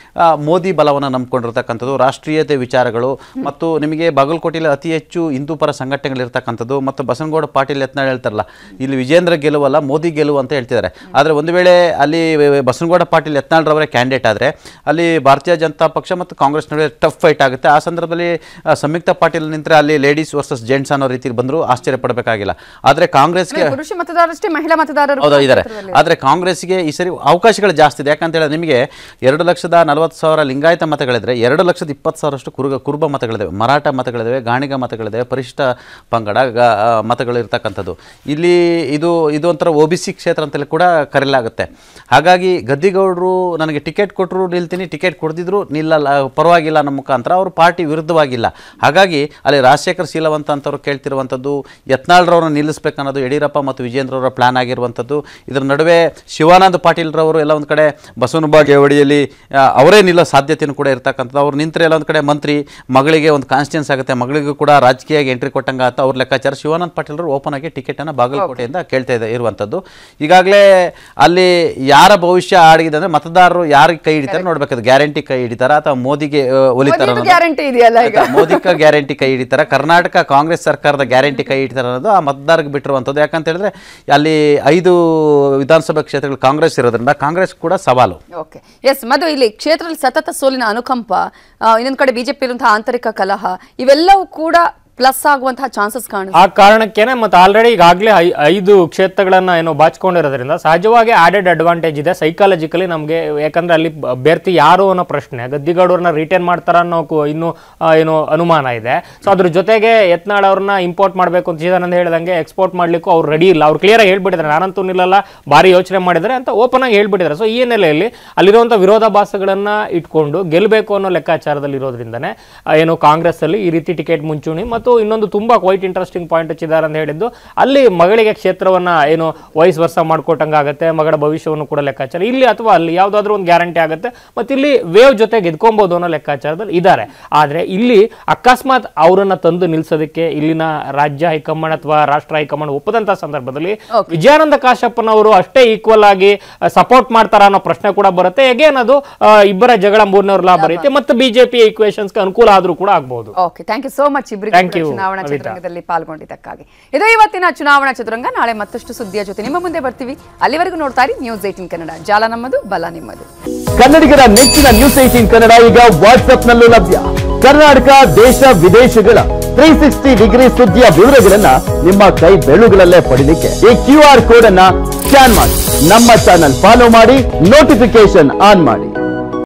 ಮೋದಿ ಬಲವನ್ನು ನಂಬ್ಕೊಂಡಿರ್ತಕ್ಕಂಥದ್ದು, ರಾಷ್ಟ್ರೀಯತೆ ವಿಚಾರಗಳು, ಮತ್ತು ನಿಮಗೆ ಬಾಗಲಕೋಟೆಯಲ್ಲಿ ಅತಿ ಹೆಚ್ಚು ಹಿಂದೂ ಪರ ಸಂಘಟನೆಗಳಿರ್ತಕ್ಕಂಥದ್ದು. ಮತ್ತು ಬಸನಗೌಡ ಪಾಟೀಲ್ ಯತ್ನಾಳ್ ಹೇಳ್ತಾರಲ್ಲ, ಇಲ್ಲಿ ವಿಜೇಂದ್ರ ಗೆಲುವಲ್ಲ ಮೋದಿ ಗೆಲುವು ಅಂತ ಹೇಳ್ತಿದ್ದಾರೆ. ಆದರೆ ಒಂದು ವೇಳೆ ಅಲ್ಲಿ ಬಸನಗೌಡ ಪಾಟೀಲ್ ಯತ್ನಾಳ್ ರವರೇ ಕ್ಯಾಂಡಿಡೇಟ್ ಆದರೆ ಅಲ್ಲಿ ಭಾರತೀಯ ಜನತಾ ಪಕ್ಷ ಮತ್ತು ಕಾಂಗ್ರೆಸ್ ನಡುವೆ ಟಫ್ ಫೈಟ್ ಆಗುತ್ತೆ. ಆ ಸಂದರ್ಭದಲ್ಲಿ ಸಂಯುಕ್ತ ಪಾಟೀಲ್ ನಿಂತರೆ ಅಲ್ಲಿ ಲೇಡೀಸ್ ವರ್ಸಸ್ ಜೆಂಟ್ಸ್ ಅನ್ನೋ ರೀತಿ ಬಂದರೂ ಆಶ್ಚರ್ಯ ಪಡಬೇಕಾಗಿಲ್ಲ. ಆದರೆ ಕಾಂಗ್ರೆಸ್ಗೆ ಪುರುಷ ಮತದಾರರಷ್ಟೇ ಮಹಿಳಾ ಮತದಾರರು ಹೌದಾ ಇದ್ದಾರೆ. ಆದರೆ ಕಾಂಗ್ರೆಸ್ಗೆ ಈ ಸರಿ ಅವಕಾಶಗಳು ಜಾಸ್ತಿ ಇದೆ. ಯಾಕಂತ ಹೇಳಿದ್ರೆ ನಿಮಗೆ 2,40,000 ಲಿಂಗಾಯತ ಮತಗಳಿದ್ರೆ 2,20,000 ಕುರುಬ ಮತಗಳಿದ್ದಾವೆ, ಮರಾಠ ಮತಗಳಿದ್ದಾವೆ, ಗಾಣಿಗ ಮತಗಳಿದ್ದಾವೆ, ಪರಿಶಿಷ್ಟ ಪಂಗಡ ಮತಗಳು ಇರ್ತಕ್ಕಂಥದ್ದು. ಇಲ್ಲಿ ಇದು ಒಂಥರ OBC ಕ್ಷೇತ್ರ ಅಂತೇಳಿ ಕೂಡ ಕರೆಯಲಾಗುತ್ತೆ. ಹಾಗಾಗಿ ಗದ್ದಿಗೌಡರು ನನಗೆ ಟಿಕೆಟ್ ಕೊಟ್ಟರು ನಿಲ್ತೀನಿ, ಟಿಕೆಟ್ ಕೊಡ್ದಿದ್ರು ನಿಲ್ಲಲ್ಲ, ಪರವಾಗಿಲ್ಲ ನಮ್ಮ ಮುಖಾಂತರ ಅವರು ಪಾರ್ಟಿ ವಿರುದ್ಧವಾಗಿಲ್ಲ. ಹಾಗಾಗಿ ಅಲ್ಲಿ ರಾಜಶೇಖರ್ ಶೀಲವಂತ ಅಂತವ್ರು ಕೇಳ್ತಿರುವಂಥದ್ದು, ಯತ್ನಾಳ್ರವ್ರನ್ನ ನಿಲ್ಲಿಸ್ಬೇಕನ್ನೋದು ಯಡಿಯೂರಪ್ಪ ಮತ್ತು ವಿಜೇಂದ್ರವರ ಪ್ಲಾನ್ ಆಗಿರುವಂಥದ್ದು. ಇದರ ನಡುವೆ ಶಿವಾನಂದ ಪಾಟೀಲ್ ರವರು ಎಲ್ಲ ಒಂದು ಕಡೆ ಬಸವನ ಬಾಗೇವಾಡಿಯಲ್ಲಿ ಅವರೇ ನಿಲ್ಲೋ ಸಾಧ್ಯತೆಯೂ ಕೂಡ ಇರ್ತಕ್ಕಂಥದ್ದು. ಅವ್ರು ನಿಂತರೆ ಎಲ್ಲ ಒಂದು ಕಡೆ ಮಂತ್ರಿ, ಮಗಳಿಗೆ ಒಂದು ಕಾನ್ಸ್ಟಿಟ್ಯೂನ್ಸ್ ಆಗುತ್ತೆ, ಮಗಳಿಗೂ ಕೂಡ ರಾಜಕೀಯವಾಗಿ ಎಂಟ್ರಿ ಕೊಟ್ಟಂಗೆ ಅಂತ ಅವ್ರ ಲೆಕ್ಕಾಚಾರ. ಶಿವಾನಂದ ಪಾಟೀಲ್ ಅವರು ಓಪನ್ ಆಗಿ ಟಿಕೆಟನ್ನು ಬಾಗಲಕೋಟೆಯಿಂದ ಕೇಳ್ತಾ ಇರುವಂಥದ್ದು. ಈಗಾಗಲೇ ಅಲ್ಲಿ ಯಾರ ಭವಿಷ್ಯ ಆಡಿದೆ ಅಂದರೆ ಮತದಾರರು ಯಾರಿಗೆ ಕೈ ಹಿಡಿತಾರೆ ನೋಡ್ಬೇಕಾದ್ರೆ, ಗ್ಯಾರಂಟಿ ಕೈ ಹಿಡಿತಾರ ಅಥವಾ ಮೋದಿಗೆ ಒಲಿತಾರ, ಗ್ಯಾರಂಟಿ ಇದೆಯಲ್ಲ ಈಗ ಮೋದಿಗೆ ಗ್ಯಾರಂಟಿ ಕೈ ಹಿಡಿತಾರ, ಕರ್ನಾಟಕ ಕಾಂಗ್ರೆಸ್ ಸರ್ಕಾರದ ಗ್ಯಾರಂಟಿ ಕೈ ಹಿಡಿತಾರೆ ಅನ್ನೋದು ಆ ಮತದಾರರಿಗೆ ಬಿಟ್ಟಿರುವಂಥದ್ದು. ಯಾಕಂತ ಹೇಳಿದ್ರೆ ಅಲ್ಲಿ 5 ವಿಧಾನಸಭಾ ಕ್ಷೇತ್ರಗಳು ಕಾಂಗ್ರೆಸ್ ಇರೋದ್ರಿಂದ ಕಾಂಗ್ರೆಸ್ ಕೂಡ ಸವಾಲು. ಓಕೆ, ಎಸ್ ಮಧು, ಇಲ್ಲಿ ಕ್ಷೇತ್ರದಲ್ಲಿ ಸತತ ಸೋಲಿನ ಅನುಕಂಪ, ಇನ್ನೊಂದು ಕಡೆ ಬಿಜೆಪಿ ಇರುವಂತಹ ಆಂತರಿಕ ಕಲಹ, ಇವೆಲ್ಲವೂ ಕೂಡ ಪ್ಲಸ್ ಆಗುವಂತಹ ಚಾನ್ಸಸ್ ಕಾಣುತ್ತೆ. ಆ ಕಾರಣಕ್ಕೇನೆ ಮತ್ತೆ ಆಲ್ರೆಡಿ ಈಗಾಗಲೇ 5 ಕ್ಷೇತ್ರಗಳನ್ನ ಏನೋ ಬಾಚಿಕೊಂಡಿರೋದ್ರಿಂದ ಸಹಜವಾಗಿ ಆಡೆಡ್ ಅಡ್ವಾಂಟೇಜ್ ಇದೆ ಸೈಕಾಲಜಿಕಲಿ ನಮಗೆ. ಯಾಕಂದ್ರೆ ಅಲ್ಲಿ ಅಭ್ಯರ್ಥಿ ಯಾರು ಅನ್ನೋ ಪ್ರಶ್ನೆ, ಗದ್ದಿಗೌಡರನ್ನ ರಿಟೈನ್ ಮಾಡ್ತಾರ ಅನ್ನೋ ಇನ್ನೂ ಏನೋ ಅನುಮಾನ ಇದೆ. ಸೊ ಅದ್ರ ಜೊತೆಗೆ ಯತ್ನಾಳ್ ಅವ್ರನ್ನ ಇಂಪೋರ್ಟ್ ಮಾಡಬೇಕು ಅಂತ ಚಿದಾನಂದ ಹೇಳ್ದಂಗೆ ಎಕ್ಸ್ಪೋರ್ಟ್ ಮಾಡ್ಲಿಕ್ಕೂ ಅವ್ರು ರೆಡಿ ಇಲ್ಲ. ಅವ್ರು ಕ್ಲಿಯರ್ ಆಗಿ ಹೇಳ್ಬಿಟ್ಟಿದ್ದಾರೆ, ನಾನಂತೂ ನಿಲ್ಲಲ್ಲ, ಭಾರಿ ಯೋಚನೆ ಮಾಡಿದ್ದಾರೆ ಅಂತ ಓಪನ್ ಆಗಿ ಹೇಳ್ಬಿಟ್ಟಿದ್ದಾರೆ. ಸೊ ಈ ಹಿನ್ನೆಲೆಯಲ್ಲಿ ಅಲ್ಲಿರುವಂಥ ವಿರೋಧಾಭಾಸಗಳನ್ನ ಇಟ್ಕೊಂಡು ಗೆಲ್ಲಬೇಕು ಅನ್ನೋ ಲೆಕ್ಕಾಚಾರದಲ್ಲಿ ಇರೋದ್ರಿಂದನೇ ಏನು ಕಾಂಗ್ರೆಸ್ ಅಲ್ಲಿ ಈ ರೀತಿ ಟಿಕೆಟ್ ಮುಂಚೂಣಿ. ಮತ್ತು ಇನ್ನೊಂದು ತುಂಬಾ ಕ್ವೈಟ್ ಇಂಟ್ರೆಸ್ಟಿಂಗ್ ಪಾಯಿಂಟ್ ಹಚ್ಚಿದ್ದಾರೆ ಅಂತ ಹೇಳಿದ್ದು, ಅಲ್ಲಿ ಮಗಳಿಗೆ ಕ್ಷೇತ್ರವನ್ನ ಏನು ವಯಸ್ ವರ್ಷ ಮಾಡ್ಕೊಟ್ಟಂಗಾಗತ್ತೆ, ಮಗಳ ಭವಿಷ್ಯವನ್ನು ಕೂಡ ಲೆಕ್ಕಾಚಾರ ಇಲ್ಲಿ ಅಥವಾ ಅಲ್ಲಿ ಯಾವ್ದಾದ್ರು ಒಂದು ಗ್ಯಾರಂಟಿ ಆಗುತ್ತೆ. ಮತ್ತೆ ಇಲ್ಲಿ ವೇವ್ ಜೊತೆ ಗೆದ್ಕೊಬಹುದು ಅನ್ನೋ ಲೆಕ್ಕಾಚಾರದಲ್ಲಿ ಇದ್ದಾರೆ. ಆದ್ರೆ ಇಲ್ಲಿ ಅಕಸ್ಮಾತ್ ಅವರನ್ನ ತಂದು ನಿಲ್ಸೋದಕ್ಕೆ ಇಲ್ಲಿನ ರಾಜ್ಯ ಹೈಕಮಾಂಡ್ ಅಥವಾ ರಾಷ್ಟ್ರ ಹೈಕಮಾಂಡ್ ಒಪ್ಪದಂತ ಸಂದರ್ಭದಲ್ಲಿ ವಿಜಯಾನಂದ ಕಾಶ್ಯಪ್ಪನವರು ಅಷ್ಟೇ ಈಕ್ವಲ್ ಆಗಿ ಸಪೋರ್ಟ್ ಮಾಡ್ತಾರ ಅನ್ನೋ ಪ್ರಶ್ನೆ ಕೂಡ ಬರುತ್ತೆ. ಹೇಗೇನ್ ಅದು ಇಬ್ಬರ ಜಗಳ 3ನೇ ಲಾಭ ಬರುತ್ತೆ. ಮತ್ತೆ ಬಿಜೆಪಿ ಈಕ್ವೇಷನ್ಸ್ಗೆ ಅನುಕೂಲ ಆದ್ರೂ ಕೂಡ ಆಗ್ಬಹುದು. Okay, thank you so much ಇಬ್ಬರಿಗೆ. you, ಚುನಾವಣಾ ಅವಿತಾ. ಚದುರಂಗದಲ್ಲಿ ಪಾಲ್ಗೊಂಡಿದ್ದಕ್ಕಾಗಿ. ಇದು ಇವತ್ತಿನ ಚುನಾವಣಾ ಚದುರಂಗ. ನಾಳೆ ಮತ್ತಷ್ಟು ಸುದ್ದಿಯ ಜೊತೆ ನಿಮ್ಮ ಮುಂದೆ ಬರ್ತೀವಿ. ಅಲ್ಲಿವರೆಗೂ ನೋಡ್ತಾ ಇರಿ News 18 ಕನ್ನಡ. ಜಾಲ ನಮ್ಮದು, ಬಲ ನಿಮ್ಮದು. ಕನ್ನಡಿಗರ ನೆಚ್ಚಿನ News 18 ಕನ್ನಡ ಈಗ ವಾಟ್ಸ್ಆಪ್ನಲ್ಲೂ ಲಭ್ಯ. ಕರ್ನಾಟಕ, ದೇಶ ವಿದೇಶಗಳ 360 ಡಿಗ್ರಿ ಸುದ್ದಿಯ ವಿವರಗಳನ್ನ ನಿಮ್ಮ ಕೈ ಬೆರಳುಗಳಲ್ಲೇ ಪಡಿಲಿಕ್ಕೆ ಈ QR ಕೋಡ್ ಅನ್ನ ಸ್ಕ್ಯಾನ್ ಮಾಡಿ, ನಮ್ಮ ಚಾನಲ್ ಫಾಲೋ ಮಾಡಿ, ನೋಟಿಫಿಕೇಶನ್ ಆನ್ ಮಾಡಿ.